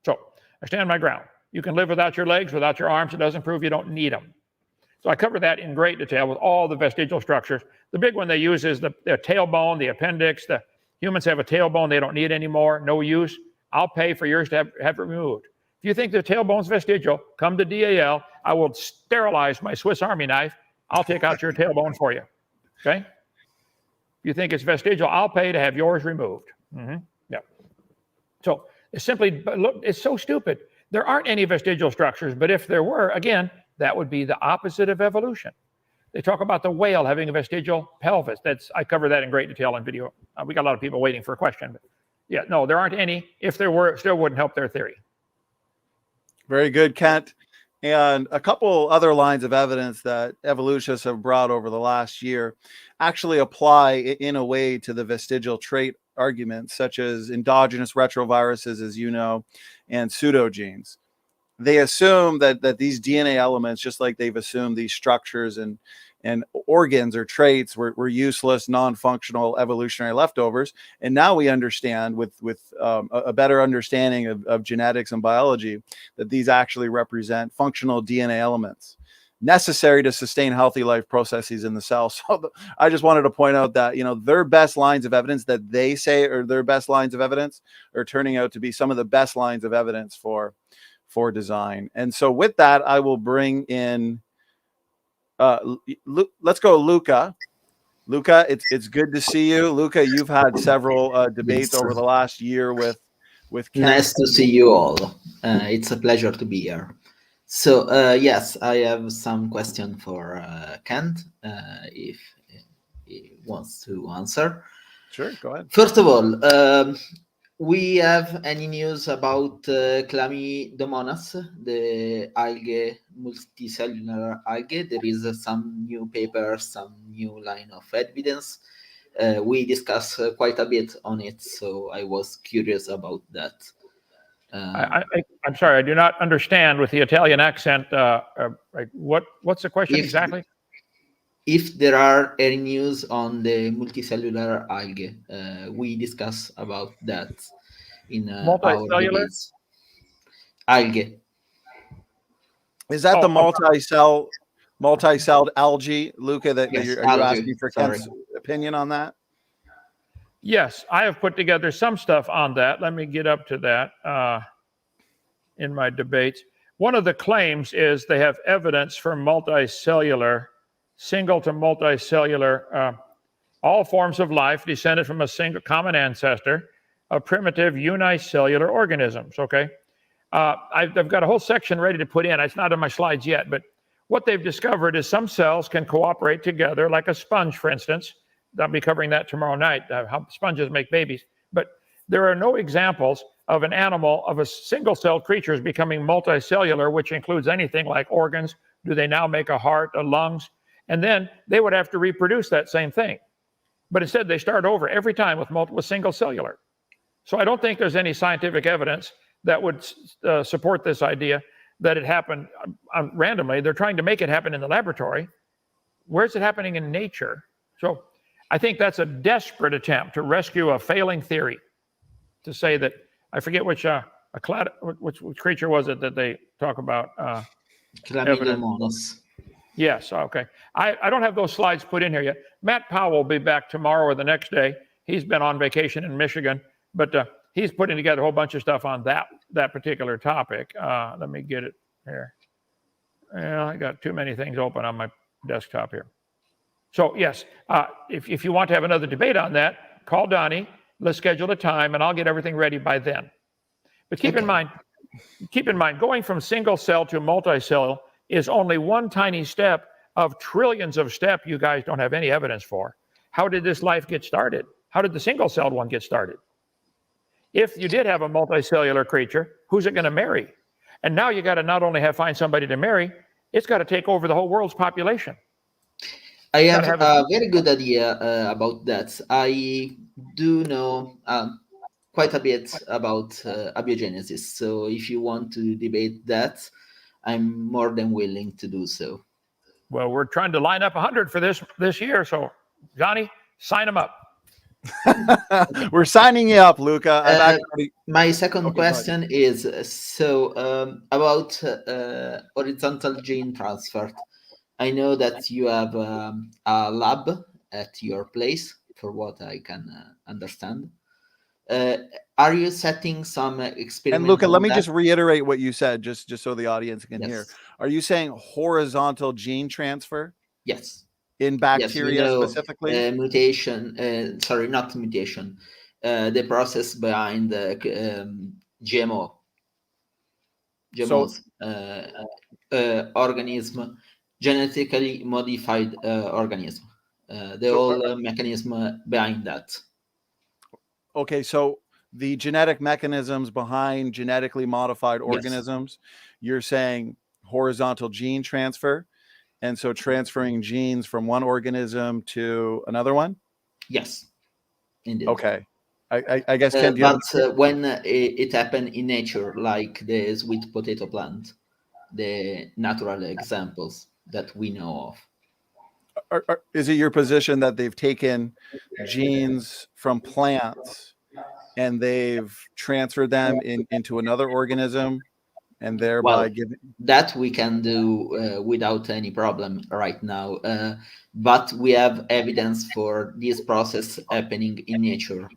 So I stand my ground. You can live without your legs, without your arms. It doesn't prove you don't need them. So I cover that in great detail with all the vestigial structures. The big one they use is the tailbone, the appendix. The humans have a tailbone they don't need anymore, no use. I'll pay for yours to have it removed. If you think the tailbone's vestigial, come to DAL. I will sterilize my Swiss Army knife. I'll take out your tailbone for you, okay? If you think it's vestigial, I'll pay to have yours removed. Yeah. So it's simply, look, it's so stupid. There aren't any vestigial structures, but if there were, again, that would be the opposite of evolution. They talk about the whale having a vestigial pelvis. I cover that in great detail in video. We got a lot of people waiting for a question. But yeah, no, there aren't any. If there were, it still wouldn't help their theory. Very good, Kent. And a couple other lines of evidence that evolutionists have brought over the last year actually apply in a way to the vestigial trait arguments, such as endogenous retroviruses, as you know, and pseudogenes. They assume that these DNA elements, just like they've assumed these structures and organs or traits were useless, non-functional evolutionary leftovers. And now we understand with a better understanding of genetics and biology that these actually represent functional DNA elements necessary to sustain healthy life processes in the cell. So I just wanted to point out that, their best lines of evidence that they say are their best lines of evidence are turning out to be some of the best lines of evidence for design. And so with that, I will bring in, let's go Luca. Luca, it's good to see you. Luca, you've had several debates over the last year with Kent. Nice to see you all. It's a pleasure to be here. So yes, I have some question for Kent, if he wants to answer. Sure, go ahead. First of all, we have any news about Chlamydomonas, the algae, multicellular algae? There is some new paper, some new line of evidence. We discussed quite a bit on it, so I was curious about that. I'm sorry, I do not understand with the Italian accent. What's the question exactly? If there are any news on the multicellular algae, we discuss about that in our debates. Algae. Is that the multi-celled algae, Luca? Are you asking for Kent's opinion on that? Yes, I have put together some stuff on that. Let me get up to that in my debates. One of the claims is they have evidence for multicellular, single to multicellular, all forms of life descended from a single common ancestor of primitive unicellular organisms, okay? I've got a whole section ready to put in. It's not on my slides yet, but what they've discovered is some cells can cooperate together, like a sponge, for instance. I'll be covering that tomorrow night, how sponges make babies. But there are no examples of an animal, of a single-celled creatures becoming multicellular, which includes anything like organs. Do they now make a heart, a lungs? And then they would have to reproduce that same thing. But instead, they start over every time with single cellular. So I don't think there's any scientific evidence that would support this idea that it happened randomly. They're trying to make it happen in the laboratory. Where's it happening in nature? So I think that's a desperate attempt to rescue a failing theory, to say that, I forget which creature was it that they talk about. Chlamydomonas. Yes, okay. I don't have those slides put in here yet. Matt Powell will be back tomorrow or the next day. He's been on vacation in Michigan, but he's putting together a whole bunch of stuff on that particular topic. Let me get it here. Yeah, I got too many things open on my desktop here. So yes, if you want to have another debate on that, call Donnie. Let's schedule a time, and I'll get everything ready by then. But keep in mind, going from single cell to multi-cell is only one tiny step of trillions of steps you guys don't have any evidence for. How did this life get started? How did the single-celled one get started? If you did have a multicellular creature, who's it going to marry? And now you got to not only find somebody to marry, it's got to take over the whole world's population. I have a very good idea about that. I do know quite a bit about abiogenesis. So if you want to debate that, I'm more than willing to do so. Well, we're trying to line up 100 for this year. So, Johnny, sign them up. We're signing you up, Luca. My second question is about horizontal gene transfer. I know that you have a lab at your place, for what I can understand. Are you setting some experiments? And Luca, let me just reiterate what you said, just so the audience can hear. Are you saying horizontal gene transfer? Yes. In bacteria specifically? Mutation, sorry, not mutation. The process behind the GMOs, organism, genetically modified organism. The whole mechanism behind that. Okay, so the genetic mechanisms behind genetically modified organisms, you're saying horizontal gene transfer, and so transferring genes from one organism to another one? Yes, indeed. Okay. I guess, Ken, but when it happened in nature, like the sweet potato plant, the natural examples that we know of. Is it your position that they've taken genes from plants and they've transferred them into another organism and thereby giving that we can do without any problem right now, but we have evidence for this process happening in nature.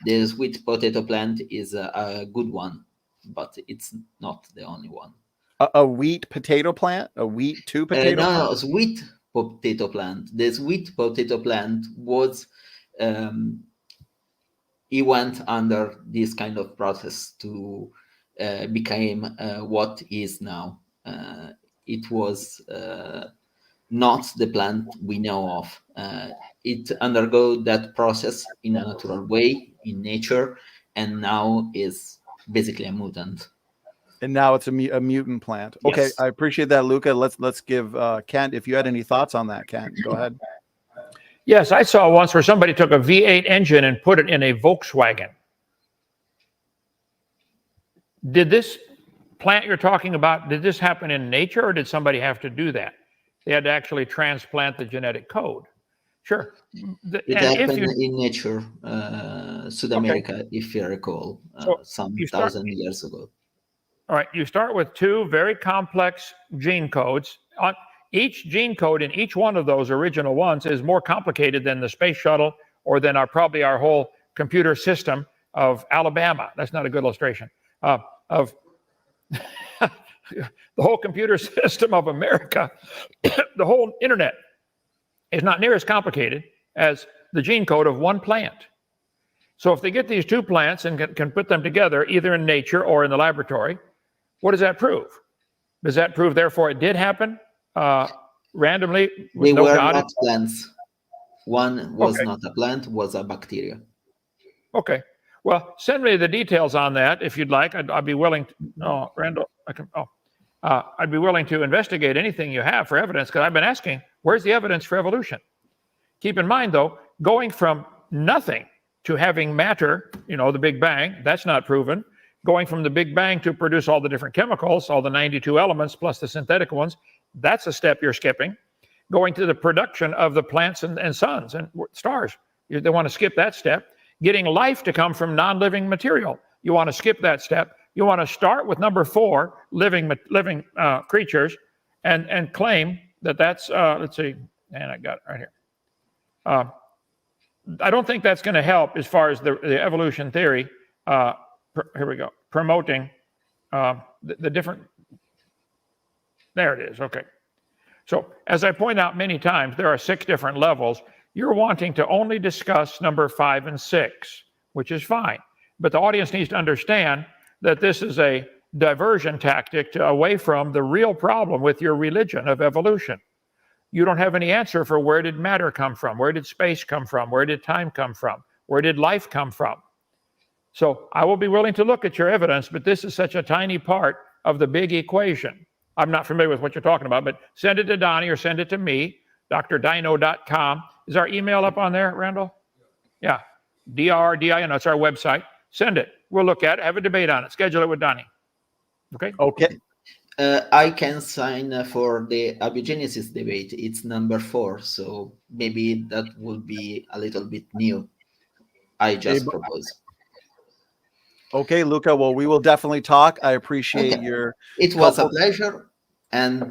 The sweet potato plant is a good one, but it's not the only one. A wheat potato plant? A wheat two potato plant? No, sweet potato plant. The sweet potato plant was he went under this kind of process to became what is now. It was not the plant we know of. It undergo that process in a natural way in nature, and now is basically a mutant. And now it's a mutant plant. Okay, yes. I appreciate that, Luca. Let's give Kent, if you had any thoughts on that, Kent, go ahead. Yes, I saw once where somebody took a V8 engine and put it in a Volkswagen. Did this plant you're talking about, did this happen in nature, or did somebody have to do that? They had to actually transplant the genetic code. Sure. It happened in nature, South America, if you recall, some 1,000 years ago. All right, you start with two very complex gene codes. Each gene code in each one of those original ones is more complicated than the space shuttle or than probably our whole computer system of Alabama. That's not a good illustration. Of the whole computer system of America, the whole internet is not near as complicated as the gene code of one plant. So if they get these two plants and can put them together, either in nature or in the laboratory, what does that prove? Does that prove, therefore, it did happen randomly? They were not plants. One was not a plant, was a bacteria. Okay. Well, send me the details on that if you'd like. I'd be willing to. No, Randall, I can. I'd be willing to investigate anything you have for evidence, because I've been asking, where's the evidence for evolution? Keep in mind, though, going from nothing to having matter, the Big Bang, that's not proven. Going from the Big Bang to produce all the different chemicals, all the 92 elements plus the synthetic ones, that's a step you're skipping. Going to the production of the plants and suns and stars, they want to skip that step. Getting life to come from non-living material, you want to skip that step. You want to start with number 4, living creatures, and claim that's let's see, and I got it right here. I don't think that's going to help as far as the evolution theory. Here we go, promoting the different. There it is. Okay. So as I point out many times, there are 6 different levels. You're wanting to only discuss number 5 and 6, which is fine. But the audience needs to understand that this is a diversion tactic away from the real problem with your religion of evolution. You don't have any answer for where did matter come from? Where did space come from? Where did time come from? Where did life come from? So I will be willing to look at your evidence, but this is such a tiny part of the big equation. I'm not familiar with what you're talking about, but send it to Donnie or send it to me, drdino.com. Is our email up on there, Randall? Yeah, DRDINO, it's our website. Send it. We'll look at it, have a debate on it, schedule it with Donnie. Okay? Okay. I can sign for the abiogenesis debate. It's number 4, so maybe that will be a little bit new. I just propose. Okay, Luca. Well, we will definitely talk. I appreciate your. It was a pleasure. And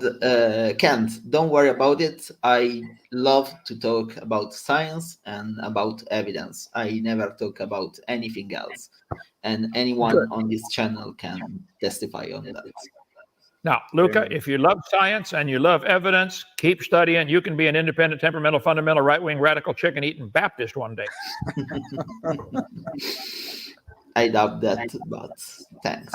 Kent, don't worry about it. I love to talk about science and about evidence. I never talk about anything else. And anyone on this channel can testify on that. Now, Luca, if you love science and you love evidence, keep studying. You can be an independent, temperamental, fundamental, right-wing, radical, chicken-eating Baptist one day. I doubt that, but thanks.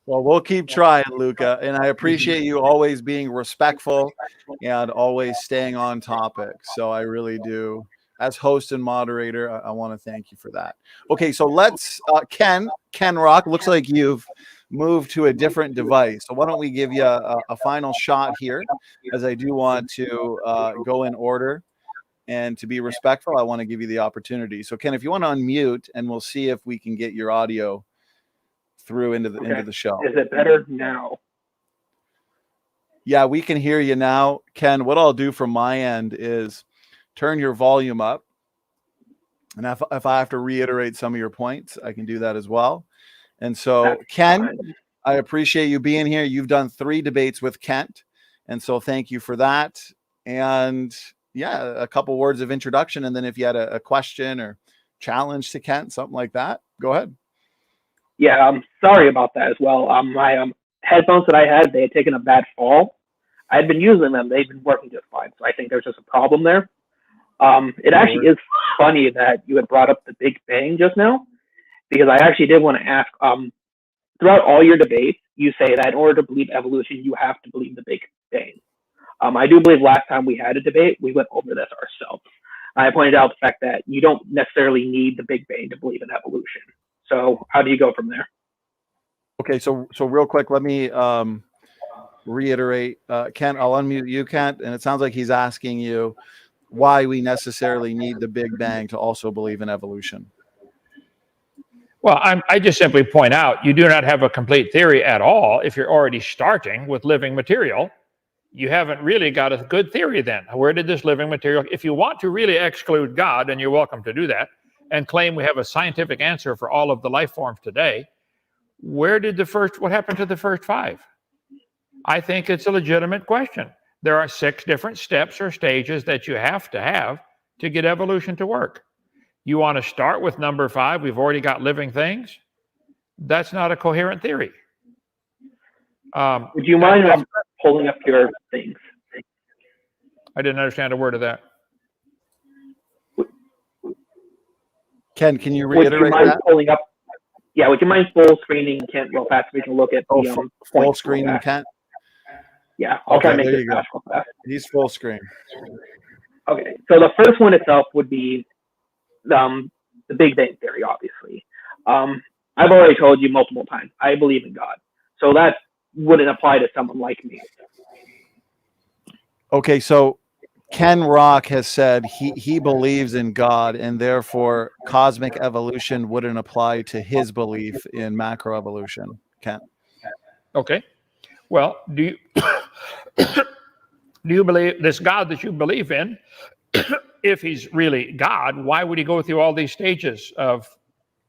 Well, we'll keep trying, Luca. And I appreciate you always being respectful and always staying on topic. So I really do. As host and moderator, I want to thank you for that. Okay, so let's, Ken Rock, looks like you've moved to a different device. So why don't we give you a final shot here, as I do want to go in order. And to be respectful, I want to give you the opportunity. So, Ken, if you want to unmute, and we'll see if we can get your audio through into the show. Is it better now? Yeah, we can hear you now, Ken. What I'll do from my end is turn your volume up, and if I have to reiterate some of your points, I can do that as well. And so, that's Ken, fine. I appreciate you being here. You've done 3 debates with Kent, and so thank you for that. And yeah, a couple words of introduction, and then if you had a question or challenge to Kent, something like that, go ahead. Yeah, I'm sorry about that as well. My headphones that I had, they had taken a bad fall. I had been using them; they've been working just fine. So I think there's just a problem there. It actually is funny that you had brought up the Big Bang just now, because I actually did want to ask. Throughout all your debates, you say that in order to believe evolution, you have to believe the Big Bang. I do believe last time we had a debate, we went over this ourselves. I pointed out the fact that you don't necessarily need the Big Bang to believe in evolution. So how do you go from there? Okay, so real quick, let me reiterate. Kent, I'll unmute you, Kent, and it sounds like he's asking you why we necessarily need the Big Bang to also believe in evolution. Well, I just simply point out you do not have a complete theory at all if you're already starting with living material. You haven't really got a good theory then. Where did this living material, if you want to really exclude God, and you're welcome to do that, and claim we have a scientific answer for all of the life forms today, what happened to the first 5? I think it's a legitimate question. There are 6 different steps or stages that you have to get evolution to work. You want to start with number 5, we've already got living things? That's not a coherent theory. Would you mind pulling up your things? I didn't understand a word of that. Ken, can you reiterate would you mind that? Pulling up? Yeah, would you mind full screening Kent real fast so we can look at the full screen Kent? Yeah, I'll try to make this fast real fast. He's full screen. Okay, so the first one itself would be the Big Bang Theory, obviously. I've already told you multiple times, I believe in God. So that wouldn't apply to someone like me. Okay, so Ken Rock has said he believes in God, and therefore cosmic evolution wouldn't apply to his belief in macroevolution. Ken. Okay. Well, do you believe this God that you believe in? If he's really God, why would he go through all these stages of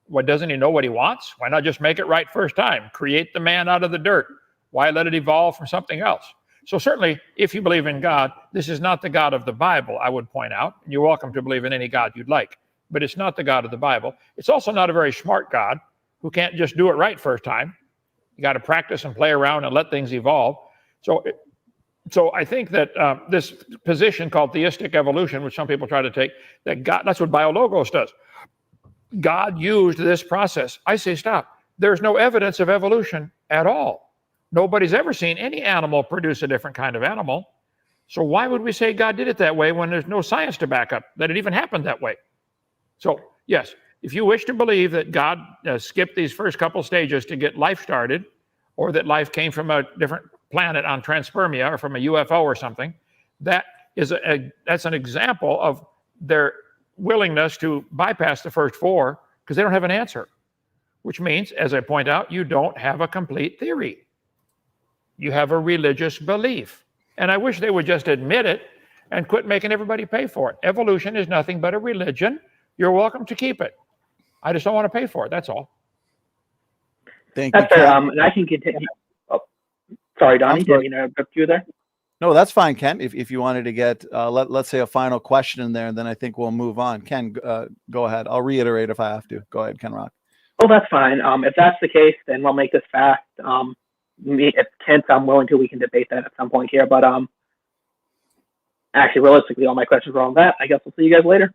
what? Doesn't he know what he wants? Why not just make it right first time? Create the man out of the dirt. Why let it evolve from something else? So certainly, if you believe in God, this is not the God of the Bible, I would point out. You're welcome to believe in any God you'd like, but it's not the God of the Bible. It's also not a very smart God who can't just do it right first time. You got to practice and play around and let things evolve. So I think that this position called theistic evolution, which some people try to take, that God, that's what biologos does. God used this process. I say stop. There's no evidence of evolution at all. Nobody's ever seen any animal produce a different kind of animal. So why would we say God did it that way when there's no science to back up that it even happened that way? So yes, if you wish to believe that God skipped these first couple stages to get life started, or that life came from a different planet on transpermia or from a UFO or something, that's an example of their willingness to bypass the first four because they don't have an answer, which means, as I point out, you don't have a complete theory. You have a religious belief. And I wish they would just admit it and quit making everybody pay for it. Evolution is nothing but a religion. You're welcome to keep it. I just don't want to pay for it. That's all. Thank That's you. fair. And I can continue. Oh, sorry, Donnie. Didn't mean to interrupt you there. No, that's fine, Ken. If you wanted to get, let's say, a final question in there, and then I think we'll move on. Ken, go ahead. I'll reiterate if I have to. Go ahead, Ken Rock. Oh, that's fine. If that's the case, then we'll make this fast. If Kent, I'm willing to. We can debate that at some point here. But actually, realistically, all my questions were on that. I guess we'll see you guys later.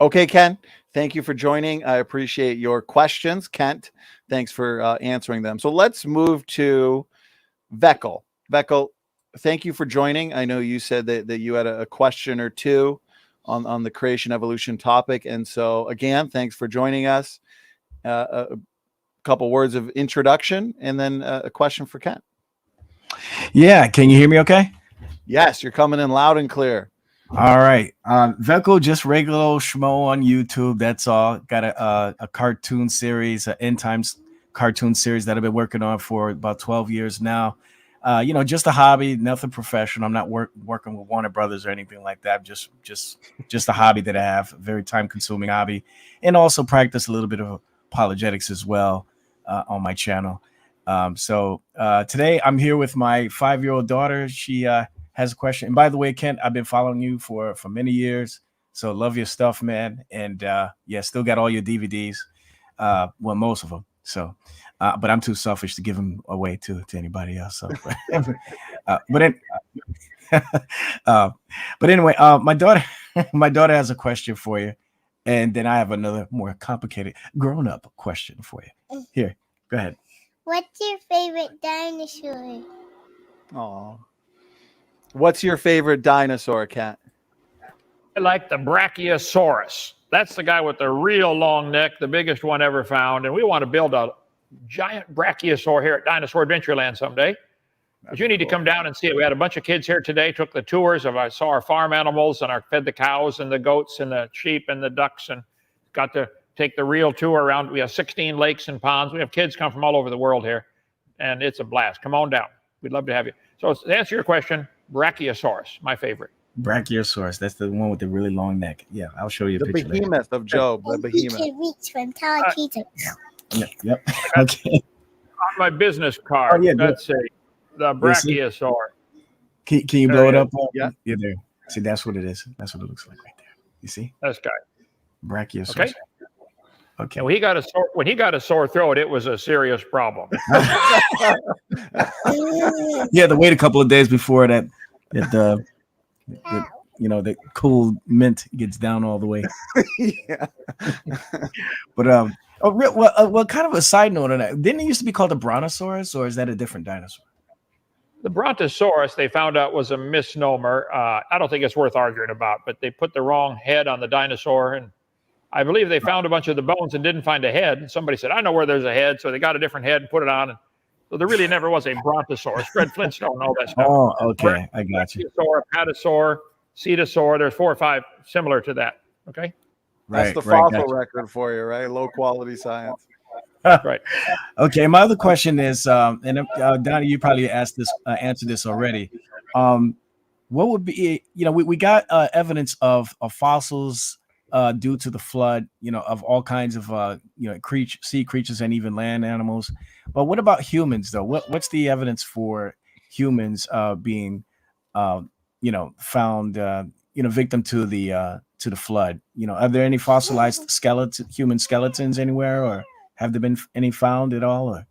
Okay, Ken. Thank you for joining. I appreciate your questions, Kent. Thanks for answering them. So let's move to Veckel. Veckel, thank you for joining. I know you said that you had a question or two on the creation evolution topic. And so again, thanks for joining us. A couple words of introduction and then a question for Kent. Yeah. Can you hear me okay? Yes, you're coming in loud and clear. All right. Veckel, just regular old schmo on YouTube. That's all. Got a cartoon series, an end times cartoon series that I've been working on for about 12 years now. Just a hobby, nothing professional. I'm not working with Warner Brothers or anything like that. Just a hobby that I have, a very time consuming hobby, and also practice a little bit of apologetics as well on my channel. So today I'm here with my 5-year-old daughter. She has a question. And by the way, Kent, I've been following you for many years. So love your stuff, man. And still got all your DVDs. Well, most of them. So, but I'm too selfish to give them away to anybody else. So, but anyway, my daughter has a question for you, and then I have another more complicated grown-up question for you. Here, go ahead. What's your favorite dinosaur? Oh, what's your favorite dinosaur, Cat? I like the Brachiosaurus. That's the guy with the real long neck, the biggest one ever found. And we want to build a giant brachiosaur here at Dinosaur Adventureland someday. But you need to come down and see it. We had a bunch of kids here today, took the tours I saw our farm animals and fed the cows and the goats and the sheep and the ducks and got to take the real tour around. We have 16 lakes and ponds. We have kids come from all over the world here, and it's a blast. Come on down. We'd love to have you. So to answer your question, Brachiosaurus, my favorite. Brachiosaurus. That's the one with the really long neck. Yeah, I'll show you a picture. The behemoth of Job. The behemoth. He can reach from telekinesis. Yep. Okay. On my business card, let's see. The Brachiosaur. Can you blow it up? Yeah. Yeah, there. See, that's what it is. That's what it looks like right there. You see? This guy. Brachiosaurus. Okay. And when he got a sore throat, it was a serious problem. Yeah, to wait a couple of days before that the cool mint gets down all the way. Yeah. But well, kind of a side note on that. Didn't it used to be called the Brontosaurus, or is that a different dinosaur? The Brontosaurus, they found out, was a misnomer. I don't think it's worth arguing about, but they put the wrong head on the dinosaur, and I believe they found a bunch of the bones and didn't find a head. And somebody said, I know where there's a head, so they got a different head and put it on. And so there really never was a Brontosaurus. Fred Flintstone, all that stuff. Oh, okay. I got you. Brachiosaur, Apatosaur, Cetosaur. There's 4 or 5 similar to that. Okay. That's the fossil record for you, right? Low quality science. Right. Okay. My other question is, and Donnie, you probably answered this already. What would be, we got evidence of fossils due to the flood, of all kinds of, sea creatures and even land animals. But what about humans, though? What's the evidence for humans being, found, victim to the flood. Are there any fossilized human skeletons anywhere, or have there been any found at all? Or?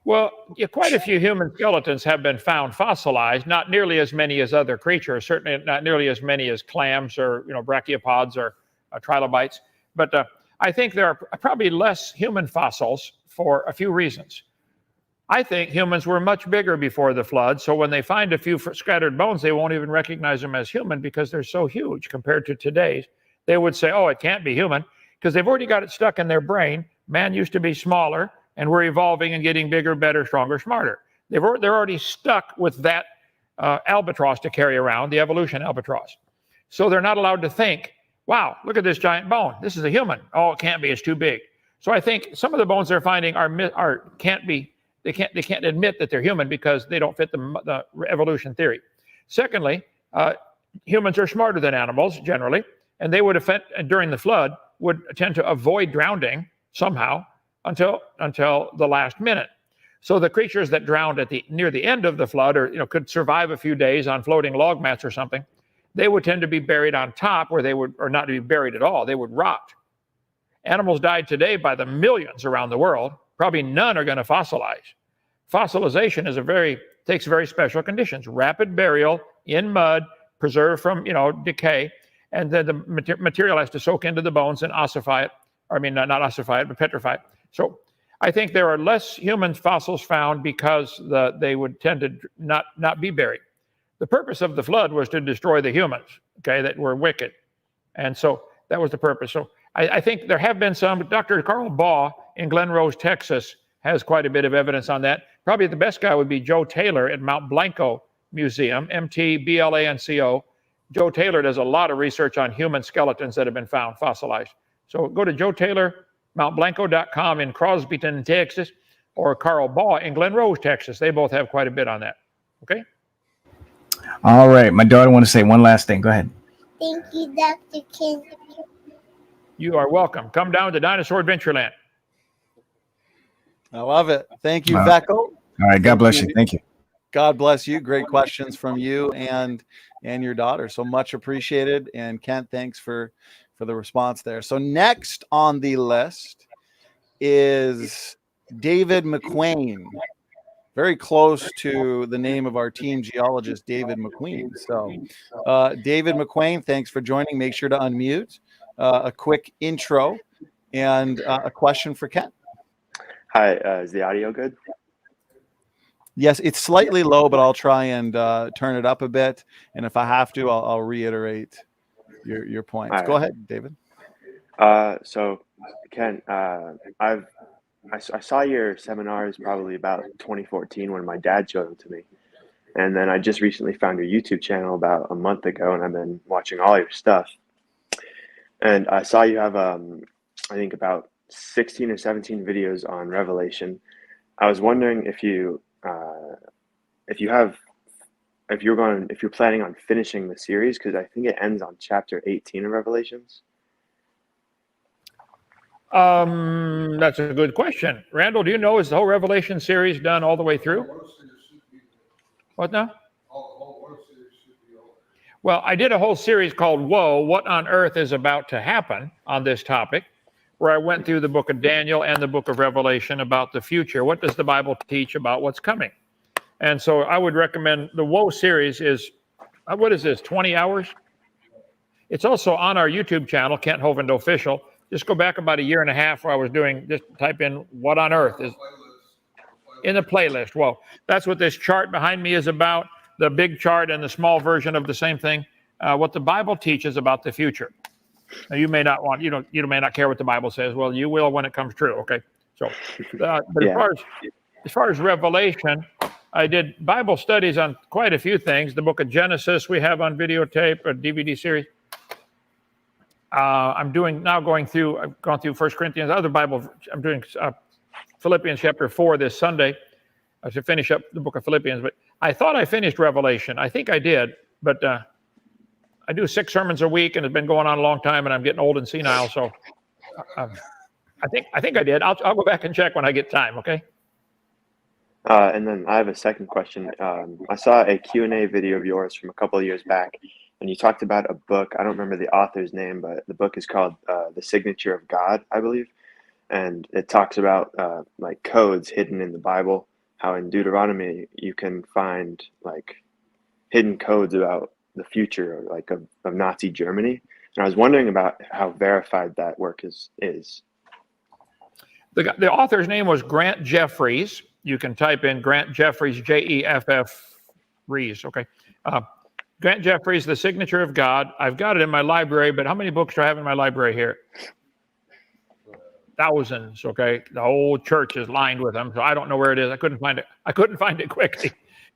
Well, yeah, quite a few human skeletons have been found fossilized, not nearly as many as other creatures, certainly not nearly as many as clams or brachiopods or trilobites. But I think there are probably less human fossils for a few reasons. I think humans were much bigger before the flood, so when they find a few scattered bones, they won't even recognize them as human because they're so huge compared to today's. They would say, oh, it can't be human, because they've already got it stuck in their brain. Man used to be smaller, and we're evolving and getting bigger, better, stronger, smarter. They're already stuck with that albatross to carry around, the evolution albatross. So they're not allowed to think, wow, look at this giant bone. This is a human. Oh, it can't be. It's too big. So I think some of the bones they're finding can't be. They can't admit that they're human because they don't fit the evolution theory. Secondly, humans are smarter than animals generally, and they would during the flood would tend to avoid drowning somehow until the last minute. So the creatures that drowned near the end of the flood, or could survive a few days on floating log mats or something, they would tend to be buried on top, or not to be buried at all. They would rot. Animals died today by the millions around the world. Probably none are going to fossilize. Fossilization takes very special conditions: rapid burial in mud, preserved from decay, and then the material has to soak into the bones and ossify it. Not ossify it, but petrify it. So I think there are less human fossils found because they would tend to not be buried. The purpose of the flood was to destroy the humans, that were wicked, and so that was the purpose. So I think there have been some. Dr. Carl Baugh in Glen Rose, Texas, has quite a bit of evidence on that. Probably the best guy would be Joe Taylor at Mount Blanco Museum, MTBLANCO. Joe Taylor does a lot of research on human skeletons that have been found fossilized. So go to Joe Taylor, mountblanco.com in Crosbyton, Texas, or Carl Baugh in Glen Rose, Texas. They both have quite a bit on that. Okay? All right. My daughter wants to say one last thing. Go ahead. Thank you, Dr. Kent. You are welcome. Come down to Dinosaur Adventureland. I love it. Thank you, Vecco. All right. God bless you. Thank you. God bless you. Great questions from you and your daughter. So much appreciated. And Kent, thanks for the response there. So next on the list is David McQueen. Very close to the name of our team geologist, David McQueen. So David McQueen, thanks for joining. Make sure to unmute. A quick intro and a question for Kent. Hi, is the audio good? Yes, it's slightly low, but I'll try and turn it up a bit. And if I have to, I'll reiterate your points. Right. Go ahead, David. So Ken, I saw your seminars probably about 2014 when my dad showed them to me. And then I just recently found your YouTube channel about a month ago, and I've been watching all your stuff. And I saw you have, I think about 16 or 17 videos on Revelation. I was wondering if you're planning on finishing the series, because I think it ends on chapter 18 of Revelations. That's a good question. Randall, do you know, is the whole Revelation series done all the way through? What now? Well, I did a whole series called Woe, What on Earth is About to Happen on this topic, where I went through the book of Daniel and the book of Revelation about the future. What does the Bible teach about what's coming? And so I would recommend the Woe series is, what is this, 20 hours? It's also on our YouTube channel, Kent Hovind Official. Just go back about a year and a half where I was doing, just type in what on earth is in the playlist. Well, that's what this chart behind me is about, the big chart and the small version of the same thing, what the Bible teaches about the future. Now, you may not want, you may not care what the Bible says. Well, you will when it comes true. Okay. So, but Yeah. as far as Revelation, I did Bible studies on quite a few things. The book of Genesis we have on videotape, a DVD series. I've gone through 1 Corinthians, other Bible. I'm doing Philippians chapter 4 this Sunday to finish up the book of Philippians. But I thought I finished Revelation. I think I did, but I do 6 sermons a week, and it's been going on a long time, and I'm getting old and senile. So I think I did. I'll go back and check when I get time. Okay. And then I have a second question. I saw a Q&A video of yours from a couple of years back, and you talked about a book. I don't remember the author's name, but the book is called The Signature of God, I believe. And it talks about like codes hidden in the Bible, how in Deuteronomy you can find like hidden codes about the future like of Nazi Germany. And I was wondering about how verified that work is. The author's name was Grant Jeffries. You can type in Grant Jeffries, Jeff Rees. Okay. Grant Jeffries, The Signature of God. I've got it in my library, but how many books do I have in my library here? Thousands. Okay. The whole church is lined with them. So I don't know where it is. I couldn't find it quickly.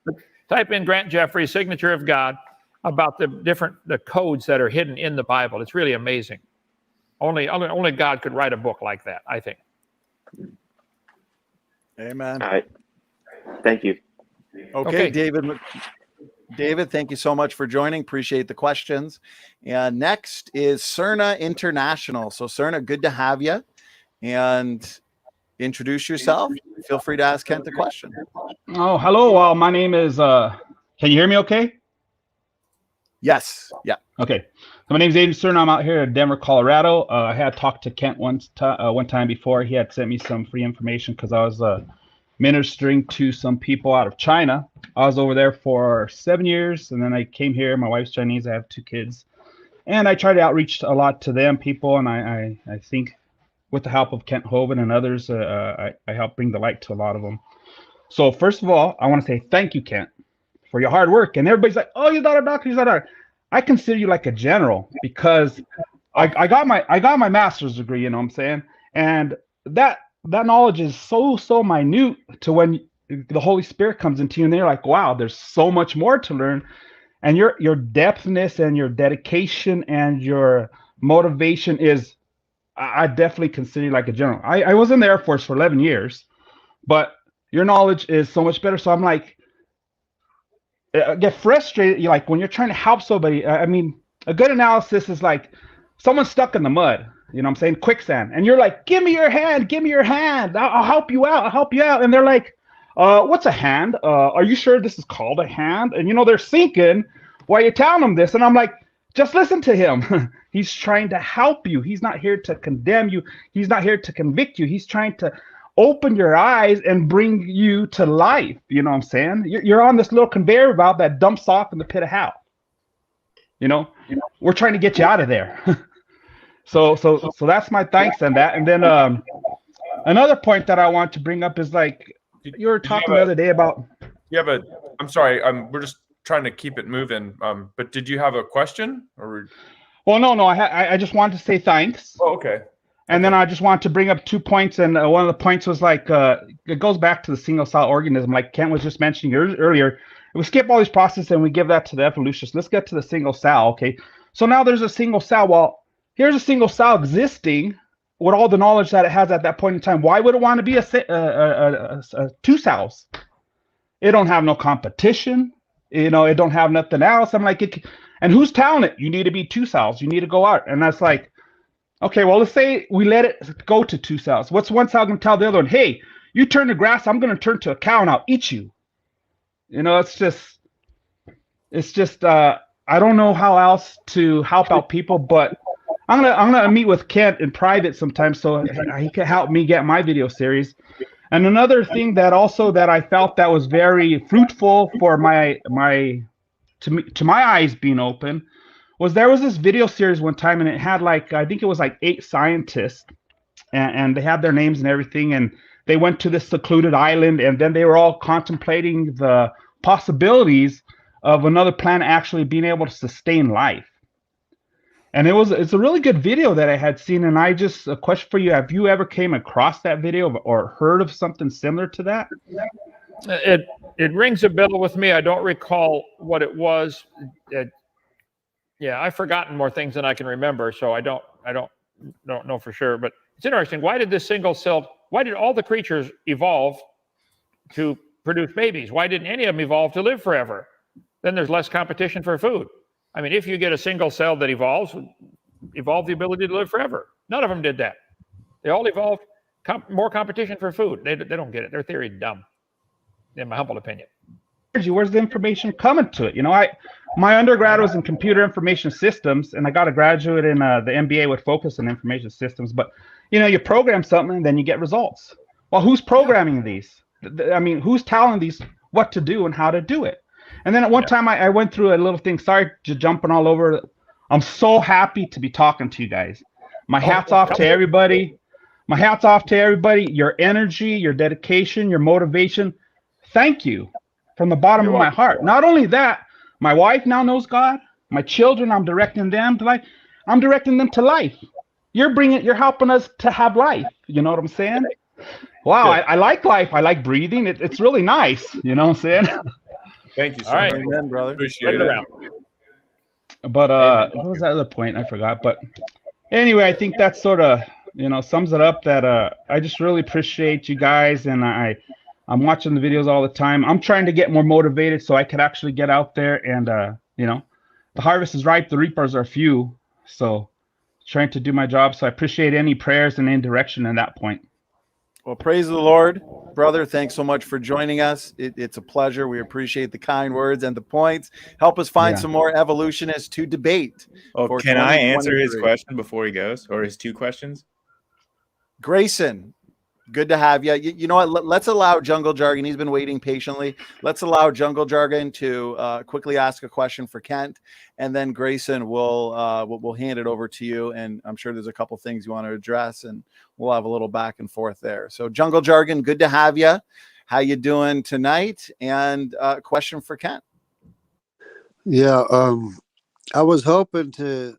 But type in Grant Jeffries, Signature of God, about the codes that are hidden in the Bible. It's really amazing. Only God could write a book like that, I think. Amen. All right. Thank you. Okay, David, thank you so much for joining. Appreciate the questions. And next is Cerna International. So Cerna, good to have you. And introduce yourself. Feel free to ask Kent the question. Oh, hello. My name is, can you hear me okay? Yes. Yeah. Okay. So my name is Aiden Cerna. I'm out here in Denver, Colorado. I had talked to Kent one time before. He had sent me some free information because I was ministering to some people out of China. I was over there for 7 years, and then I came here. My wife's Chinese. I have 2 kids. And I tried to outreach a lot to them people, and I think with the help of Kent Hovind and others, I helped bring the light to a lot of them. So first of all, I want to say thank you, Kent, for your hard work. And everybody's like, oh, you're not a doctor, you're not a doctor. I consider you like a general because I got my master's degree, you know what I'm saying? And that knowledge is so minute to when the Holy Spirit comes into you and they're like, wow, there's so much more to learn. And your depthness and your dedication and your motivation is, I definitely consider you like a general. I was in the Air Force for 11 years, but your knowledge is so much better. So I'm like, I get frustrated. Like when you're trying to help somebody, I mean, a good analysis is like someone's stuck in the mud, you know what I'm saying? Quicksand. And you're like, give me your hand. I'll help you out. And they're like, what's a hand? Are you sure this is called a hand? And they're sinking while you're telling them this. And I'm like, just listen to him. He's trying to help you. He's not here to condemn you. He's not here to convict you. He's trying to open your eyes and bring you to life. You know what I'm saying? You're on this little conveyor belt that dumps off in the pit of hell. We're trying to get you out of there. So that's my thanks on that. And then another point that I want to bring up is like you were talking the other day about. I'm sorry. We're just trying to keep it moving. But did you have a question or? Well, no. I just wanted to say thanks. Oh, okay. And then I just want to bring up 2 points, and one of the points was like it goes back to the single-cell organism, like Kent was just mentioning earlier. We skip all these processes and we give that to the evolutionists. Let's get to the single cell, okay? So now there's a single cell. Well, here's a single cell existing with all the knowledge that it has at that point in time. Why would it want to be a 2 cells? It don't have no competition. It don't have nothing else. I'm like, and who's telling it? You need to be 2 cells. You need to go out, and that's like. Okay, well, let's say we let it go to 2 cells. What's one cell going to tell the other one? Hey, you turn to grass, I'm going to turn to a cow and I'll eat you. It's just I don't know how else to help out people, but I'm gonna meet with Kent in private sometime so he can help me get my video series. And another thing that I felt that was very fruitful for my eyes being open. There was this video series one time, and it had I think it was 8 scientists, and they had their names and everything, and they went to this secluded island, and then they were all contemplating the possibilities of another planet actually being able to sustain life. And it's a really good video that I had seen, and a question for you: have you ever came across that video or heard of something similar to that? It rings a bell with me. I don't recall what it was. Yeah, I've forgotten more things than I can remember, so I don't know for sure. But it's interesting. Why did all the creatures evolve to produce babies? Why didn't any of them evolve to live forever? Then there's less competition for food. I mean, if you get a single cell that evolved the ability to live forever. None of them did that. They all evolved more competition for food. They don't get it. Their theory is dumb. in my humble opinion. Where's the information coming to it? My undergrad was in computer information systems, and I got a graduate in the MBA with focus on information systems. But you program something and then you get results. Well, who's programming these? I mean, who's telling these what to do and how to do it? And then at one time I went through a little thing. Sorry, just jumping all over. I'm so happy to be talking to you guys. My hat's off to everybody. My hat's off to everybody. Your energy, your dedication, your motivation. Thank you from the bottom of my heart. Not only that, my wife now knows God. My children, I'm directing them to life. I'm directing them to life. You're helping us to have life. You know what I'm saying? Wow, I like life. I like breathing. It's really nice. You know what I'm saying? Thank you so All right. much. Amen, brother. Appreciate it. But what was that other point? I forgot. But anyway, I think that sort of sums it up. That I just really appreciate you guys, and I'm watching the videos all the time. I'm trying to get more motivated so I could actually get out there and the harvest is ripe, the reapers are few. So trying to do my job. So I appreciate any prayers and any direction in that point. Well, praise the Lord, brother. Thanks so much for joining us. It's a pleasure. We appreciate the kind words and the points. Help us find some more evolutionists to debate. Oh, can I answer his question before he goes, or his 2 questions? Grayson, good to have you. You know what? Let's allow Jungle Jargon. He's been waiting patiently. Let's allow Jungle Jargon to quickly ask a question for Kent, and then Grayson will hand it over to you. And I'm sure there's a couple things you want to address, and we'll have a little back and forth there. So, Jungle Jargon, good to have you. How you doing tonight? And question for Kent. Yeah, I was hoping to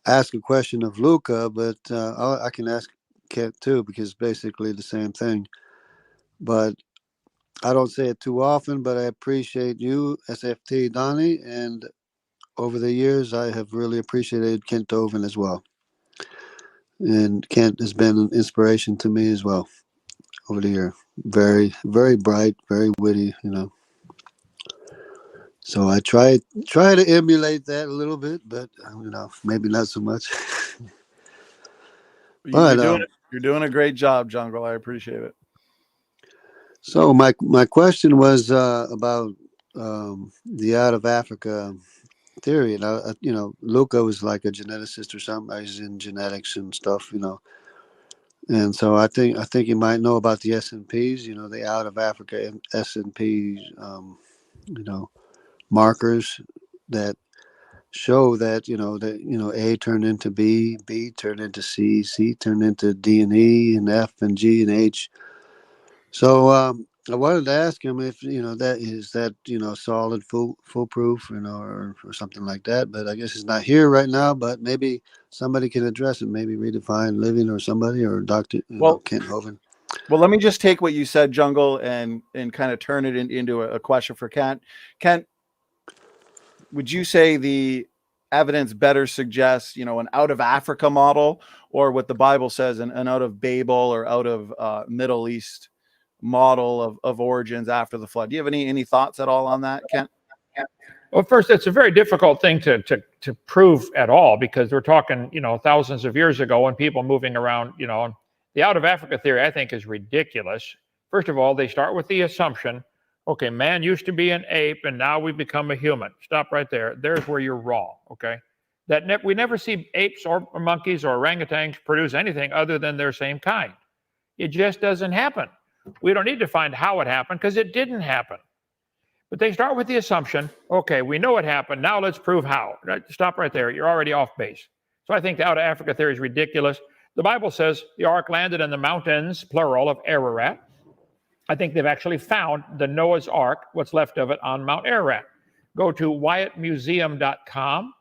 ask a question of Luca, but I can ask Kent too, because basically the same thing. But I don't say it too often, but I appreciate you, SFT Donnie, and over the years I have really appreciated Kent Oven as well. And Kent has been an inspiration to me as well over the year. Very, very bright, very witty, So I try to emulate that a little bit, but maybe not so much. But You're doing a great job, Jungle. I appreciate it. So my question was about the out of Africa theory. And Luca was like a geneticist or something. He's in genetics and stuff, And so I think you might know about the S&Ps. The out of Africa S&P, markers that show that A turned into B turned into C turned into D and E, and F and G and H. So I wanted to ask him if that is solid, foolproof, or something like that. But I guess he's not here right now. But maybe somebody can address it. Maybe Redefine Living or somebody, or Dr. Kent Hovind. Well, let me just take what you said, Jungle, and kind of turn it into a question for Kent. Kent, would you say the evidence better suggests, an out of Africa model, or what the Bible says, an out of Babel or out of Middle East model of origins after the flood? Do you have any thoughts at all on that, Kent? Well, first, it's a very difficult thing to prove at all, because we're talking, thousands of years ago, and people moving around, the out of Africa theory, I think, is ridiculous. First of all, they start with the assumption, okay, man used to be an ape and now we become a human. Stop right there. There's where you're wrong, okay? We never see apes or monkeys or orangutans produce anything other than their same kind. It just doesn't happen. We don't need to find how it happened, because it didn't happen. But they start with the assumption, okay, we know it happened, now let's prove how. Stop right there. You're already off base. So I think the out of Africa theory is ridiculous. The Bible says the ark landed in the mountains, plural, of Ararat. I think they've actually found the Noah's Ark, what's left of it, on Mount Ararat. Go to WyattMuseum.com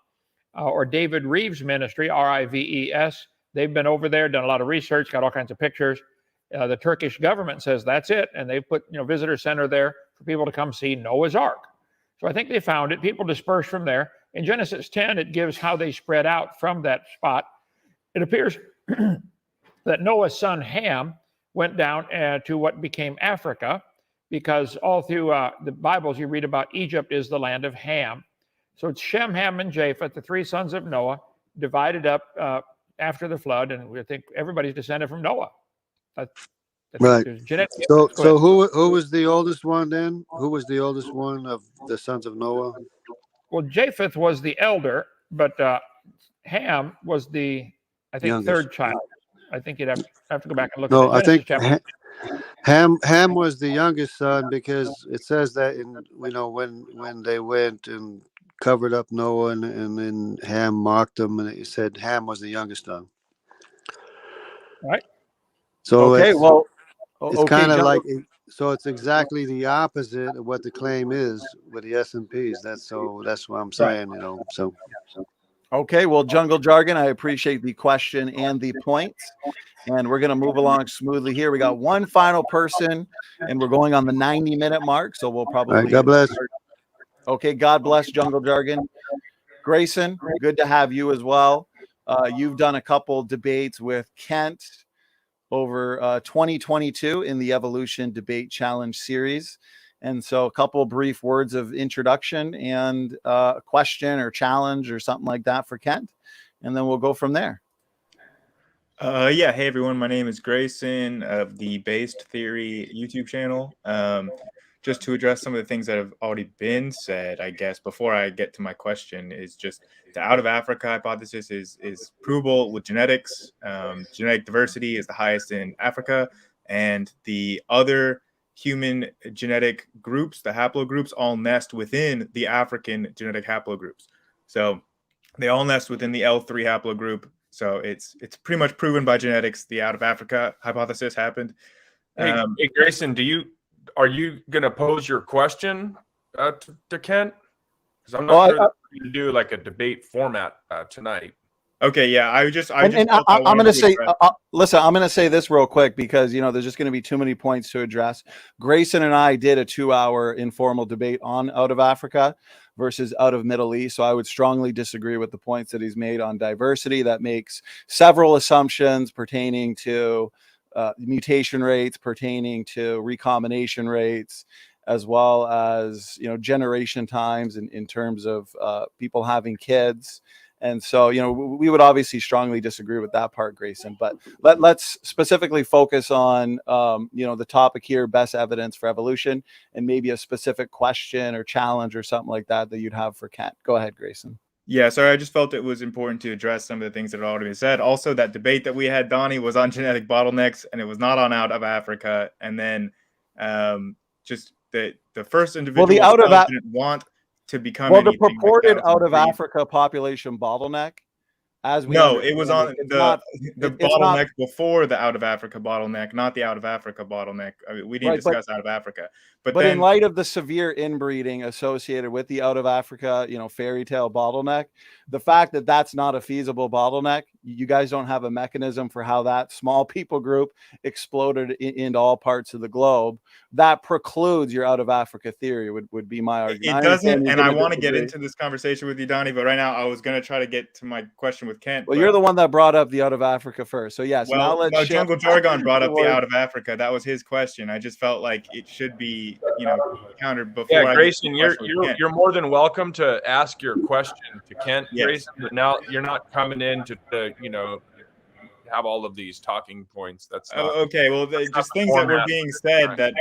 or David Reeves Ministry, RIVES. They've been over there, done a lot of research, got all kinds of pictures. The Turkish government says that's it, and they've put visitor center there for people to come see Noah's Ark. So I think they found it. People dispersed from there. In Genesis 10, it gives how they spread out from that spot. It appears that Noah's son Ham went down to what became Africa, because all through the Bibles you read about Egypt is the land of Ham. So it's Shem, Ham, and Japheth, the 3 sons of Noah, divided up after the flood, and we think everybody's descended from Noah. Right. There's genetic So, evidence. Go ahead. who was the oldest one then? Who was the oldest one of the sons of Noah? Well, Japheth was the elder, but Ham was the, I think, Youngest. third child. I think you'd have to go back and look No, at I it. think Genesis chapter. Ham was the youngest son because it says that in when they went and covered up Noah and then Ham mocked him and it said Ham was the youngest son. Right. So Okay, well, it's okay, kind of Jungle. like so it's exactly the opposite of what the claim is with the S&Ps. That's what I'm saying, So Okay, well, Jungle Jargon, I appreciate the question and the points. And we're going to move along smoothly here. We got one final person, and we're going on the 90-minute mark. So we'll probably. All right, God bless. Okay, God bless, Jungle Jargon. Grayson, good to have you as well. You've done a couple debates with Kent over 2022 in the Evolution Debate Challenge series. And so a couple brief words of introduction and a question or challenge or something like that for Kent. And then we'll go from there. Yeah. Hey, everyone. My name is Grayson of the Based Theory YouTube channel. Just to address some of the things that have already been said, I guess, before I get to my question, is just the out of Africa hypothesis is provable with genetics. Genetic diversity is the highest in Africa, and the other human genetic groups, the haplogroups, all nest within the African genetic haplogroups. So they all nest within the L3 haplogroup. So it's pretty much proven by genetics. The out of Africa hypothesis happened. Hey, Grayson, are you going to pose your question to Kent? Because I'm not sure that we can do like a debate format tonight. Okay, yeah, I'm going to say, listen, I'm going to say this real quick because, there's just going to be too many points to address. Grayson and I did a 2-hour informal debate on out of Africa versus out of Middle East. So I would strongly disagree with the points that he's made on diversity. That makes several assumptions pertaining to mutation rates, pertaining to recombination rates, as well as, generation times in terms of people having kids. And so, we would obviously strongly disagree with that part, Grayson, but let's specifically focus on, the topic here, best evidence for evolution, and maybe a specific question or challenge or something like that you'd have for Kent. Go ahead, Grayson. Yeah, sorry, I just felt it was important to address some of the things that had already been said. Also, that debate that we had, Donnie, was on genetic bottlenecks, and it was not on out of Africa. And then just the first individual didn't want to become the purported out of Africa population bottleneck. It was on the bottleneck before the out of Africa bottleneck, not the out of Africa bottleneck. I mean, we didn't discuss out of Africa, but then, in light of the severe inbreeding associated with the out of Africa, fairy tale bottleneck, the fact that that's not a feasible bottleneck, you guys don't have a mechanism for how that small people group exploded into all parts of the globe. That precludes your out of Africa theory. Would be my argument. It doesn't, and I want to get into this conversation with you, Donnie, but right now I was going to try to get to my question with Kent. Well, you're the one that brought up the out of Africa first. So yes, now let's Jungle Jargon brought up the out of Africa. That was his question. I just felt like it should be, countered before. Yeah, Grayson, you're more than welcome to ask your question to Kent, yes. Grayson, but now you're not coming in to have all of these talking points. That's not, okay. Well, just things that were being said that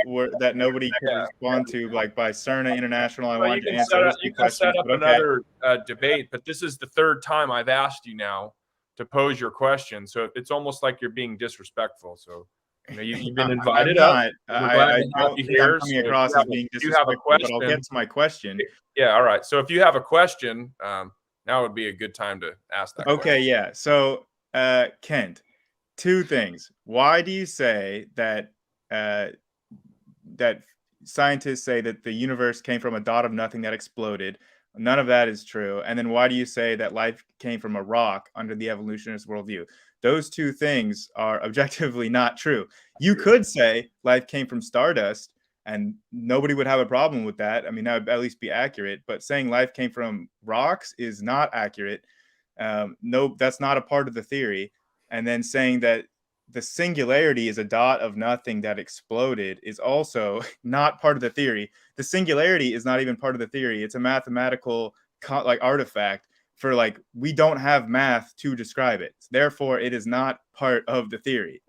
nobody could respond to, like by Cerna International. I wanted to answer those you can set up another debate, but this is the third time I've asked you now to pose your question, so it's almost like you're being disrespectful. So you've been invited up. I don't think I'm coming across as being disrespectful, but I'll get to my question. Yeah, all right. So if you have a question, now would be a good time to ask that. Okay, yeah. So Kent, two things. Why do you say that that scientists say that the universe came from a dot of nothing that exploded? None of that is true. And then why do you say that life came from a rock under the evolutionist worldview? Those two things are objectively not true. You could say life came from stardust, and nobody would have a problem with that. I mean, that would at least be accurate. But saying life came from rocks is not accurate. No, that's not a part of the theory. And then saying that the singularity is a dot of nothing that exploded is also not part of the theory. The singularity is not even part of the theory. It's a mathematical artifact for we don't have math to describe it. Therefore, it is not part of the theory.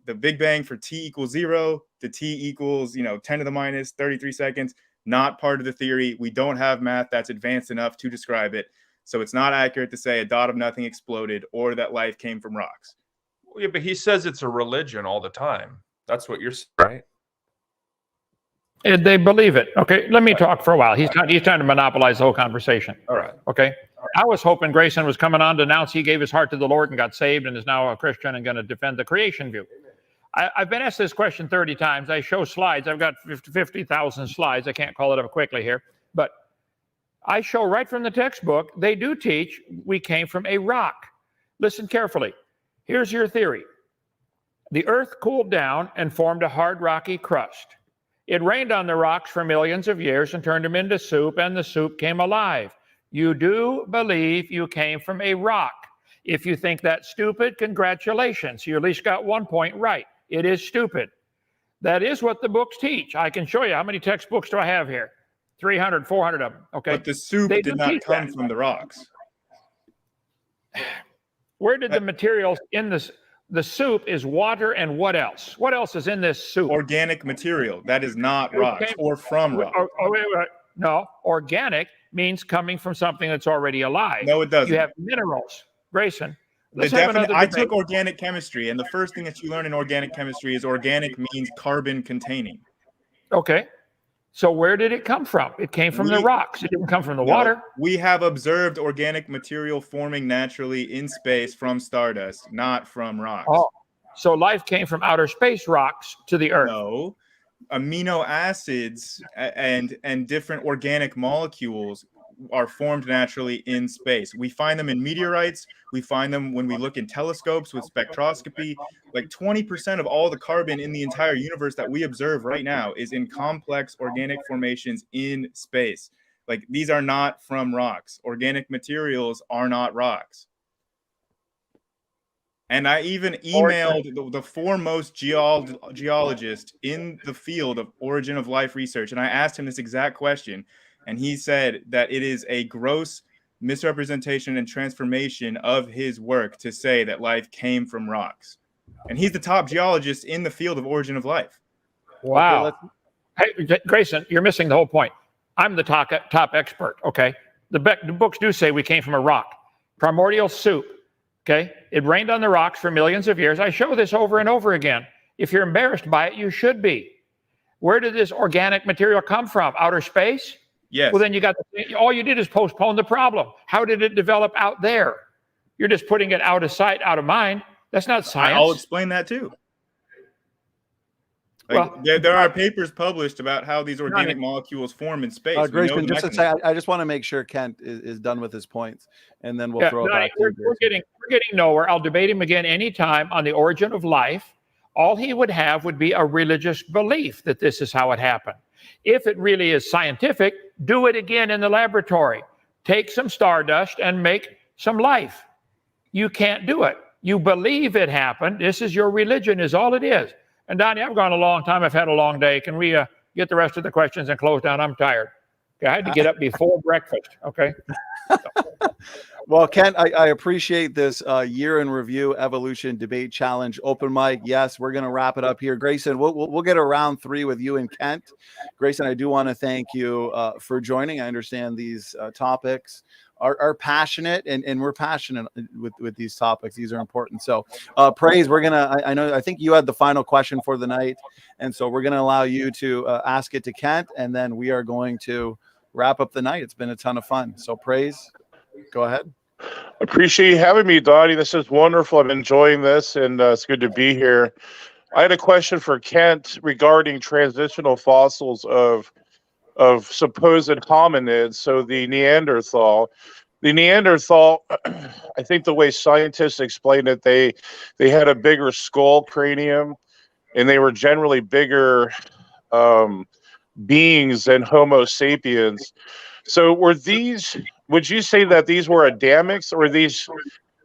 The Big Bang for t equals 0 to t equals 10 to the minus 33 seconds, not part of the theory. We don't have math that's advanced enough to describe it. So it's not accurate to say a dot of nothing exploded or that life came from rocks. Yeah, but he says it's a religion all the time. That's what you're saying, right? They believe it. Okay, let me talk for a while. He's trying to monopolize the whole conversation. All right. Okay. I was hoping Grayson was coming on to announce he gave his heart to the Lord and got saved and is now a Christian and going to defend the creation view. I've been asked this question 30 times. I show slides. I've got 50,000 slides. I can't call it up quickly here. But I show right from the textbook, they do teach we came from a rock. Listen carefully. Here's your theory. The earth cooled down and formed a hard, rocky crust. It rained on the rocks for millions of years and turned them into soup, and the soup came alive. You do believe you came from a rock. If you think that's stupid, congratulations. You at least got 1 point right. It is stupid. That is what the books teach. I can show you. How many textbooks do I have here? 300, 400 of them. Okay. But the soup did not come from the rocks. Where did the materials in this? The soup is water and what else? What else is in this soup? Organic material. That is not rocks or from rocks. Wait. No, organic means coming from something that's already alive. No, it doesn't. You have minerals. Grayson, I took organic chemistry, and the first thing that you learn in organic chemistry is organic means carbon containing. Okay. So where did it come from? It came from the rocks. It didn't come from the water. We have observed organic material forming naturally in space from stardust, not from rocks. Oh, so life came from outer space rocks to the earth. No. Amino acids and different organic molecules are formed naturally in space. We find them in meteorites. We find them when we look in telescopes with spectroscopy. Like 20% of all the carbon in the entire universe that we observe right now is in complex organic formations in space. Like these are not from rocks. Organic materials are not rocks. And I even emailed the foremost geologist in the field of origin of life research, and I asked him this exact question, and he said that it is a gross misrepresentation and transformation of his work to say that life came from rocks. And he's the top geologist in the field of origin of life. Wow. Okay, hey, Grayson, you're missing the whole point. I'm the top expert, okay? The books do say we came from a rock. Primordial soup. Okay, it rained on the rocks for millions of years. I show this over and over again. If you're embarrassed by it, you should be. Where did this organic material come from? Outer space? Yes. Well, then all you did is postpone the problem. How did it develop out there? You're just putting it out of sight, out of mind. That's not science. I'll explain that too. There are papers published about how these organic molecules form in space. Grayson, just to say, I just want to make sure Kent is done with his points, and then we'll throw it back. We're getting nowhere. I'll debate him again anytime on the origin of life. All he would have would be a religious belief that this is how it happened. If it really is scientific, do it again in the laboratory. Take some stardust and make some life. You can't do it. You believe it happened. This is your religion, is all it is. And Donnie, I've gone a long time. I've had a long day. Can we get the rest of the questions and close down? I'm tired. Okay, I had to get up before breakfast. Okay. Well, Kent, I appreciate this year in review evolution debate challenge open mic. Yes, we're going to wrap it up here. Grayson, we'll get a round 3 with you and Kent. Grayson, I do want to thank you for joining. I understand these topics are passionate, and we're passionate with these topics. These are important. So praise, I think you had the final question for the night, and so we're going to allow you to ask it to Kent, and then we are going to wrap up the night. It's been a ton of fun. So praise, go ahead. Appreciate you having me, Donnie. This is wonderful. I'm enjoying this, and it's good to be here. I had a question for Kent regarding transitional fossils of supposed hominids. So the Neanderthal, I think the way scientists explain it, they had a bigger skull cranium, and they were generally bigger beings than Homo sapiens. So would you say that these were Adamics, or were these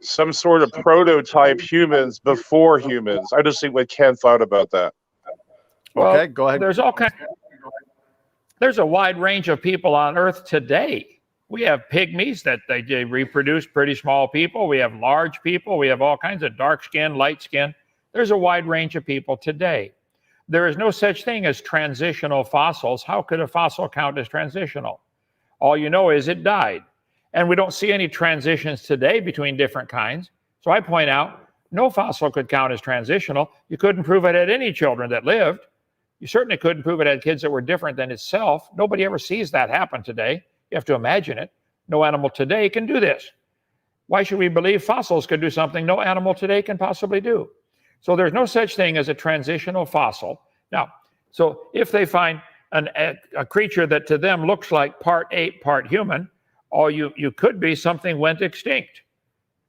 some sort of prototype humans before humans? I just think what Ken thought about that. Well, okay, go ahead. There's a wide range of people on Earth today. We have pygmies that they reproduce pretty small people. We have large people. We have all kinds of dark skin, light skin. There's a wide range of people today. There is no such thing as transitional fossils. How could a fossil count as transitional? All you know is it died. And we don't see any transitions today between different kinds. So I point out, no fossil could count as transitional. You couldn't prove it had any children that lived. You certainly couldn't prove it had kids that were different than itself. Nobody ever sees that happen today. You have to imagine it. No animal today can do this. Why should we believe fossils could do something no animal today can possibly do? So there's no such thing as a transitional fossil. Now, so if they find a creature that to them looks like part ape, part human, or you could be something went extinct.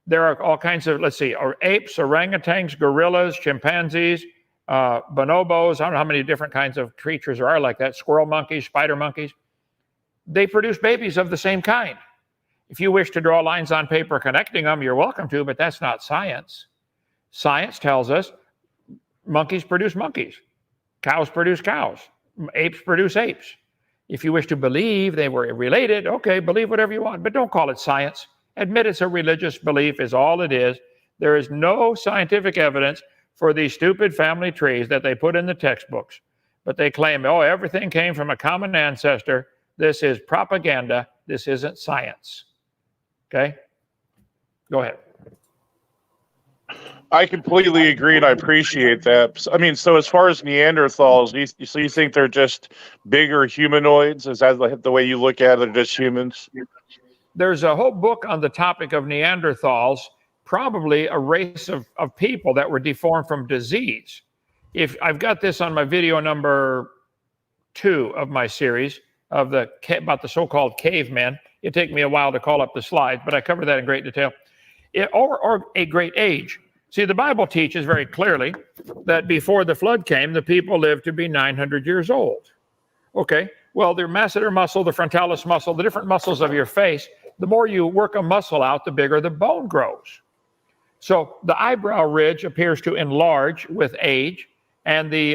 There are all kinds of, let's see, apes, orangutans, gorillas, chimpanzees, bonobos. I don't know how many different kinds of creatures there are like that. Squirrel monkeys, spider monkeys. They produce babies of the same kind. If you wish to draw lines on paper connecting them, you're welcome to, but that's not science. Science tells us monkeys produce monkeys. Cows produce cows. Apes produce apes. If you wish to believe they were related, okay, believe whatever you want, but don't call it science. Admit it's a religious belief is all it is. There is no scientific evidence for these stupid family trees that they put in the textbooks. But they claim, oh, everything came from a common ancestor. This is propaganda. This isn't science. Okay? Go ahead. I completely agree, and I appreciate that. I mean, so as far as Neanderthals, you think they're just bigger humanoids? Is that the way you look at it? They're just humans? There's a whole book on the topic of Neanderthals, probably a race of people that were deformed from disease. If I've got this on my video number 2 of my series about the so-called cavemen. It'd take me a while to call up the slides, but I cover that in great detail. Or a great age. See, the Bible teaches very clearly that before the flood came, the people lived to be 900 years old. Okay, well, the masseter muscle, the frontalis muscle, the different muscles of your face, the more you work a muscle out, the bigger the bone grows. So the eyebrow ridge appears to enlarge with age, and the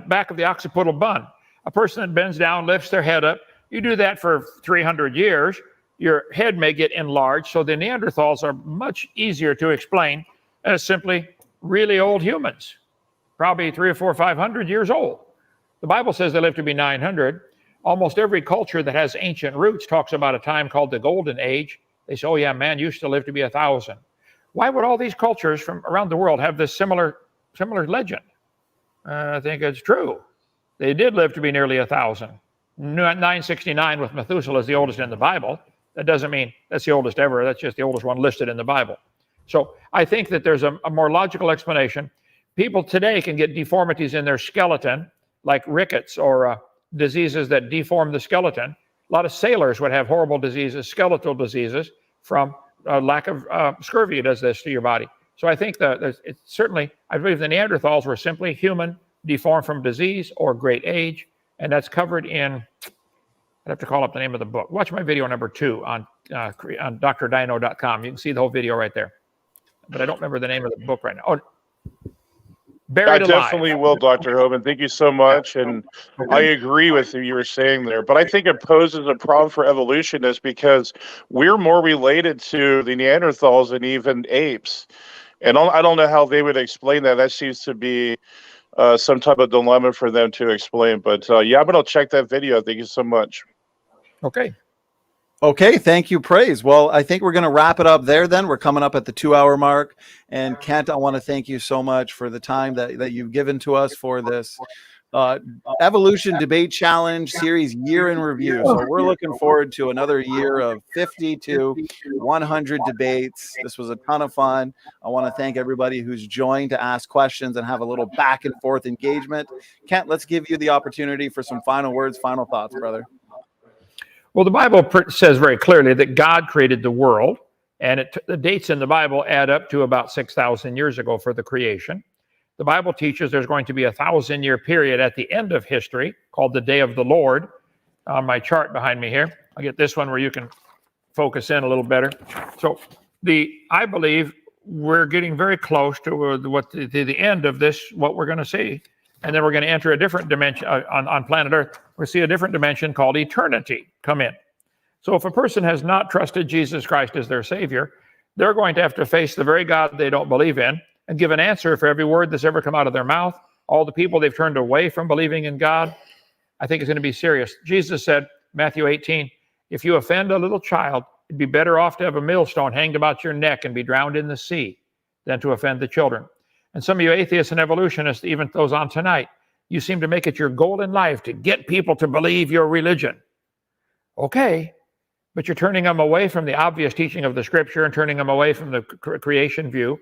back of the occipital bun. A person that bends down, lifts their head up, you do that for 300 years, your head may get enlarged. So the Neanderthals are much easier to explain as simply really old humans, probably 300 or 400 or 500 years old. The Bible says they live to be 900. Almost every culture that has ancient roots talks about a time called the Golden Age. They say, oh yeah, man used to live to be 1,000. Why would all these cultures from around the world have this similar legend? I think it's true. They did live to be nearly 1,000. 969 with Methuselah is the oldest in the Bible. That doesn't mean that's the oldest ever. That's just the oldest one listed in the Bible. So I think that there's a more logical explanation. People today can get deformities in their skeleton, like rickets or diseases that deform the skeleton. A lot of sailors would have horrible diseases, skeletal diseases, from lack of scurvy does this to your body. So I think that it's certainly, I believe the Neanderthals were simply human, deformed from disease or great age, and that's covered in, I'd have to call up the name of the book. Watch my video number 2 on drdino.com. You can see the whole video right there. But I don't remember the name of the book right now. Oh, Buried Alive. I definitely will, Dr. Hoban. Thank you so much. And I agree with you were saying there. But I think it poses a problem for evolutionists because we're more related to the Neanderthals than even apes. And I don't know how they would explain that. That seems to be some type of dilemma for them to explain. But yeah, I'm going to check that video. Thank you so much. Okay. Okay, thank you, Praise. Well, I think we're going to wrap it up there then. We're coming up at the 2-hour mark. And Kent, I want to thank you so much for the time that you've given to us for this Evolution Debate Challenge Series Year in Review. So we're looking forward to another year of 50 to 100 debates. This was a ton of fun. I want to thank everybody who's joined to ask questions and have a little back and forth engagement. Kent, let's give you the opportunity for some final words, final thoughts, brother. Well, the Bible says very clearly that God created the world, and the dates in the Bible add up to about 6,000 years ago for the creation. The Bible teaches there's going to be a 1,000-year period at the end of history called the Day of the Lord. On my chart behind me here, I'll get this one where you can focus in a little better. So I believe we're getting very close to the end of this, what we're going to see. And then we're going to enter a different dimension on planet Earth. We'll see a different dimension called eternity come in. So if a person has not trusted Jesus Christ as their Savior, they're going to have to face the very God they don't believe in, and give an answer for every word that's ever come out of their mouth, all the people they've turned away from believing in God, I think it's going to be serious. Jesus said, Matthew 18, if you offend a little child, it'd be better off to have a millstone hanged about your neck and be drowned in the sea than to offend the children. And some of you atheists and evolutionists, even those on tonight, you seem to make it your goal in life to get people to believe your religion. Okay, but you're turning them away from the obvious teaching of the scripture and turning them away from the creation view.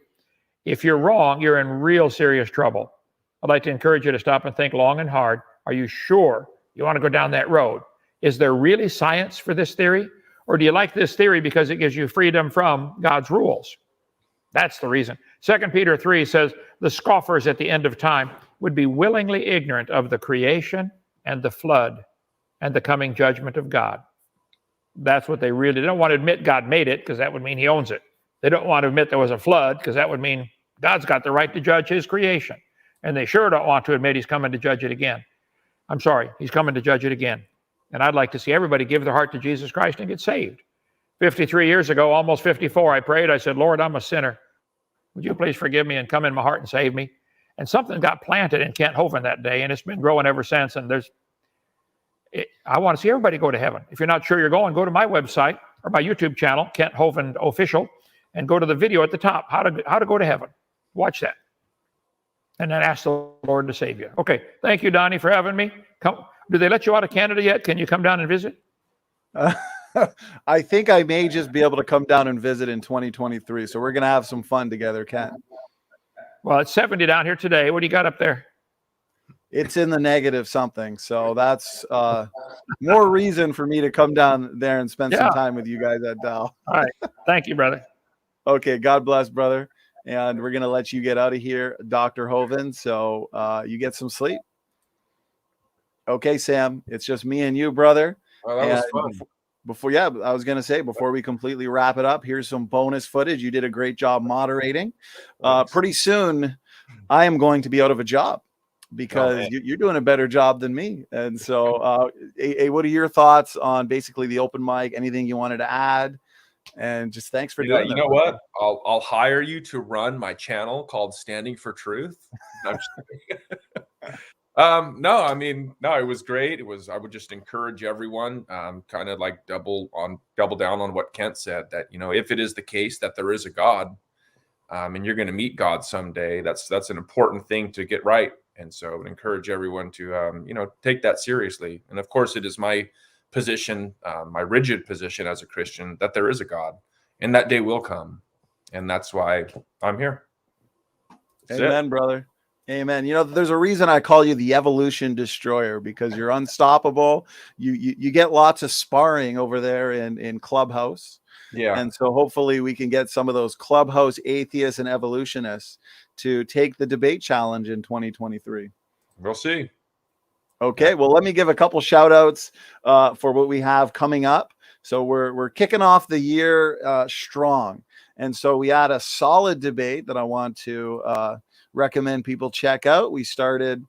If you're wrong, you're in real serious trouble. I'd like to encourage you to stop and think long and hard. Are you sure you want to go down that road? Is there really science for this theory? Or do you like this theory because it gives you freedom from God's rules? That's the reason. 2 Peter 3 says, the scoffers at the end of time would be willingly ignorant of the creation and the flood and the coming judgment of God. That's what they really don't want to admit. God made it, because that would mean he owns it. They don't want to admit there was a flood, because that would mean God's got the right to judge his creation. And they sure don't want to admit he's coming to judge it again. I'm sorry, he's coming to judge it again. And I'd like to see everybody give their heart to Jesus Christ and get saved. 53 years ago, almost 54, I prayed. I said, Lord, I'm a sinner. Would you please forgive me and come in my heart and save me? And something got planted in Kent Hovind that day, and it's been growing ever since. And I want to see everybody go to heaven. If you're not sure you're going, go to my website or my YouTube channel, Kent Hovind Official, and go to the video at the top, how to go to heaven. Watch that. And then ask the Lord to save you. Okay, thank you, Donnie, for having me. Come. Do they let you out of Canada yet? Can you come down and visit? I think I may just be able to come down and visit in 2023. So we're going to have some fun together, Ken. Well, it's 70 down here today. What do you got up there? It's in the negative something. So that's more reason for me to come down there and spend some time with you guys at Dow. All right. Thank you, brother. Okay. God bless, brother. And we're going to let you get out of here, Dr. Hovind. So you get some sleep. Okay, Sam, it's just me and you, brother. Oh, that was fun. Before, I was going to say, before we completely wrap it up, here's some bonus footage. You did a great job moderating. Pretty soon, I am going to be out of a job because you're doing a better job than me. And so, what are your thoughts on basically the open mic? Anything you wanted to add? And just thanks for doing that. You know what? I'll hire you to run my channel called Standing for Truth. I'm just no, it was great. I would just encourage everyone, kind of like double down on what Kent said, that, if it is the case that there is a God, and you're going to meet God someday, that's an important thing to get right. And so I would encourage everyone to, take that seriously. And of course it is my position, my rigid position as a Christian, that there is a God and that day will come. And that's why I'm here. Amen, brother. Amen. There's a reason I call you the evolution destroyer, because you're unstoppable. You get lots of sparring over there in Clubhouse. Yeah. And so hopefully we can get some of those Clubhouse atheists and evolutionists to take the debate challenge in 2023. We'll see. Okay. Well, let me give a couple shout outs for what we have coming up. So we're kicking off the year strong. And so we had a solid debate that I want to recommend people check out. We started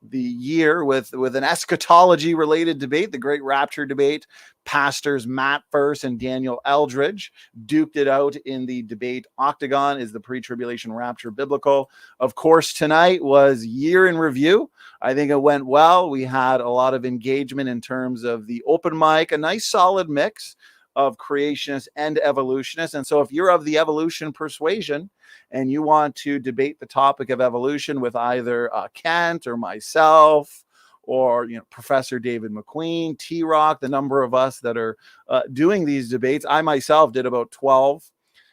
the year with an eschatology related debate, the Great Rapture debate. Pastors Matt First and Daniel Eldridge duked it out in the debate octagon. Is the pre-tribulation rapture biblical? Of course, tonight was year in review. I think it went well. We had a lot of engagement in terms of the open mic, a nice solid mix of creationists and evolutionists. And so if you're of the evolution persuasion and you want to debate the topic of evolution with either Kent or myself, or Professor David McQueen, T-Rock, the number of us that are doing these debates. I myself did about 12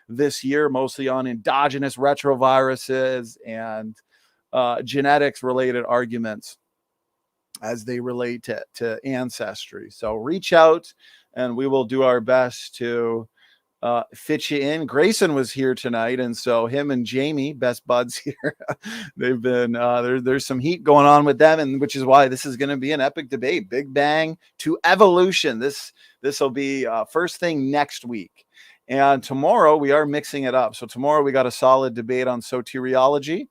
this year, mostly on endogenous retroviruses and genetics related arguments as they relate to ancestry. So reach out and we will do our best to fit you in. Grayson was here tonight, and so him and Jamie, best buds here, they've been there's some heat going on with them, and which is why this is going to be an epic debate. Big Bang to evolution. This will be first thing next week, and tomorrow we are mixing it up. So tomorrow we got a solid debate on soteriology.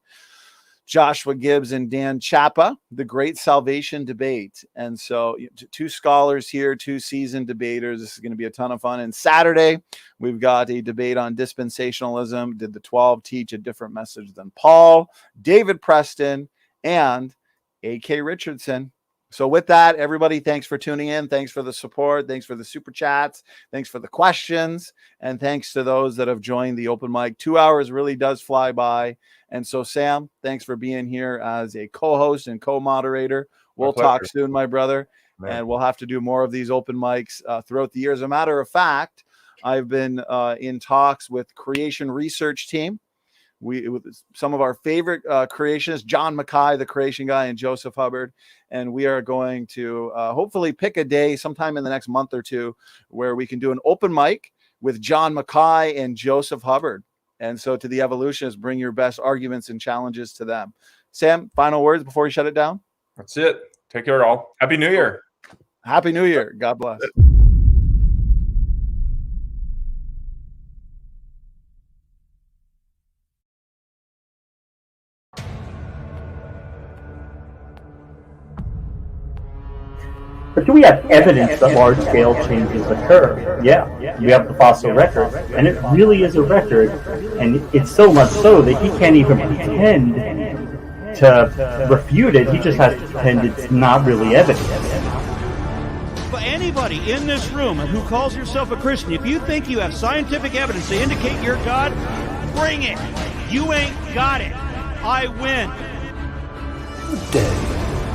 Joshua Gibbs and Dan Chapa, the Great Salvation Debate. And so 2 scholars here, 2 seasoned debaters. This is going to be a ton of fun. And Saturday, we've got a debate on dispensationalism. Did the 12 teach a different message than Paul? David Preston and A.K. Richardson. So with that, everybody, thanks for tuning in. Thanks for the support. Thanks for the super chats. Thanks for the questions. And thanks to those that have joined the open mic. 2 hours really does fly by. And so, Sam, thanks for being here as a co-host and co-moderator. We'll talk soon, my brother. Man. And we'll have to do more of these open mics throughout the year. As a matter of fact, I've been in talks with Creation Research Team. With some of our favorite creationists, John Mackay, the creation guy, and Joseph Hubbard. And we are going to hopefully pick a day sometime in the next month or 2 where we can do an open mic with John Mackay and Joseph Hubbard. And so to the evolutionists, bring your best arguments and challenges to them. Sam, final words before we shut it down? That's it. Take care, all. Happy New Year. Happy New Year. God bless. But do we have evidence that large-scale changes occur? Yeah. We have the fossil record, and it really is a record, and it's so much so that he can't even pretend to refute it. He just has to pretend it's not really evidence. But anybody in this room who calls yourself a Christian, if you think you have scientific evidence to indicate you're God, bring it. You ain't got it. I win.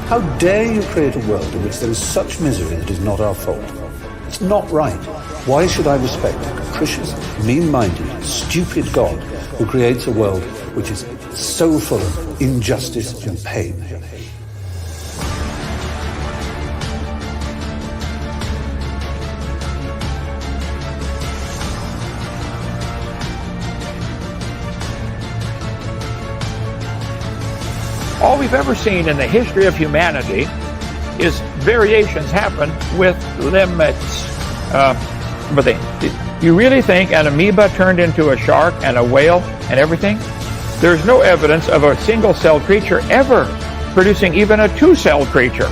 How dare you create a world in which there is such misery that is not our fault? It's not right. Why should I respect a capricious, mean-minded, stupid God who creates a world which is so full of injustice and pain? All we've ever seen in the history of humanity is variations happen with limits. But you really think an amoeba turned into a shark and a whale and everything? There's no evidence of a single-celled creature ever producing even a 2-celled creature,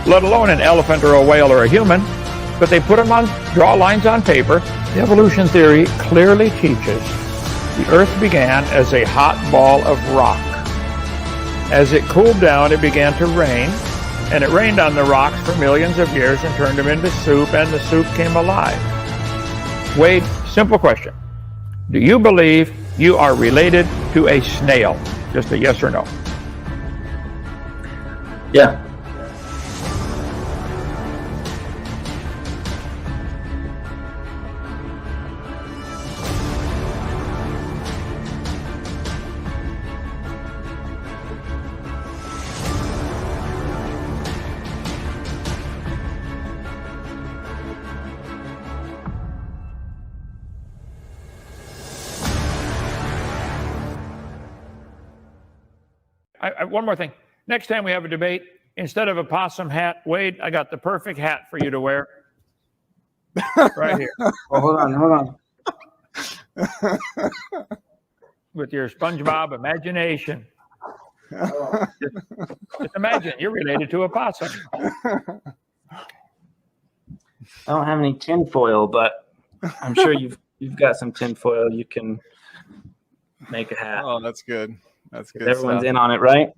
let alone an elephant or a whale or a human. But they put them on, draw lines on paper. The evolution theory clearly teaches the Earth began as a hot ball of rock. As it cooled down, it began to rain, and it rained on the rocks for millions of years and turned them into soup, and the soup came alive. Wade, simple question. Do you believe you are related to a snail? Just a yes or no. Yeah. One more thing. Next time we have a debate, instead of a possum hat, Wade, I got the perfect hat for you to wear. Right here. Oh, hold on. With your SpongeBob imagination. Just imagine you're related to a possum. I don't have any tinfoil, but I'm sure you've got some tinfoil. You can make a hat. Oh, that's good. That's good. Everyone's stuff. in on it, right?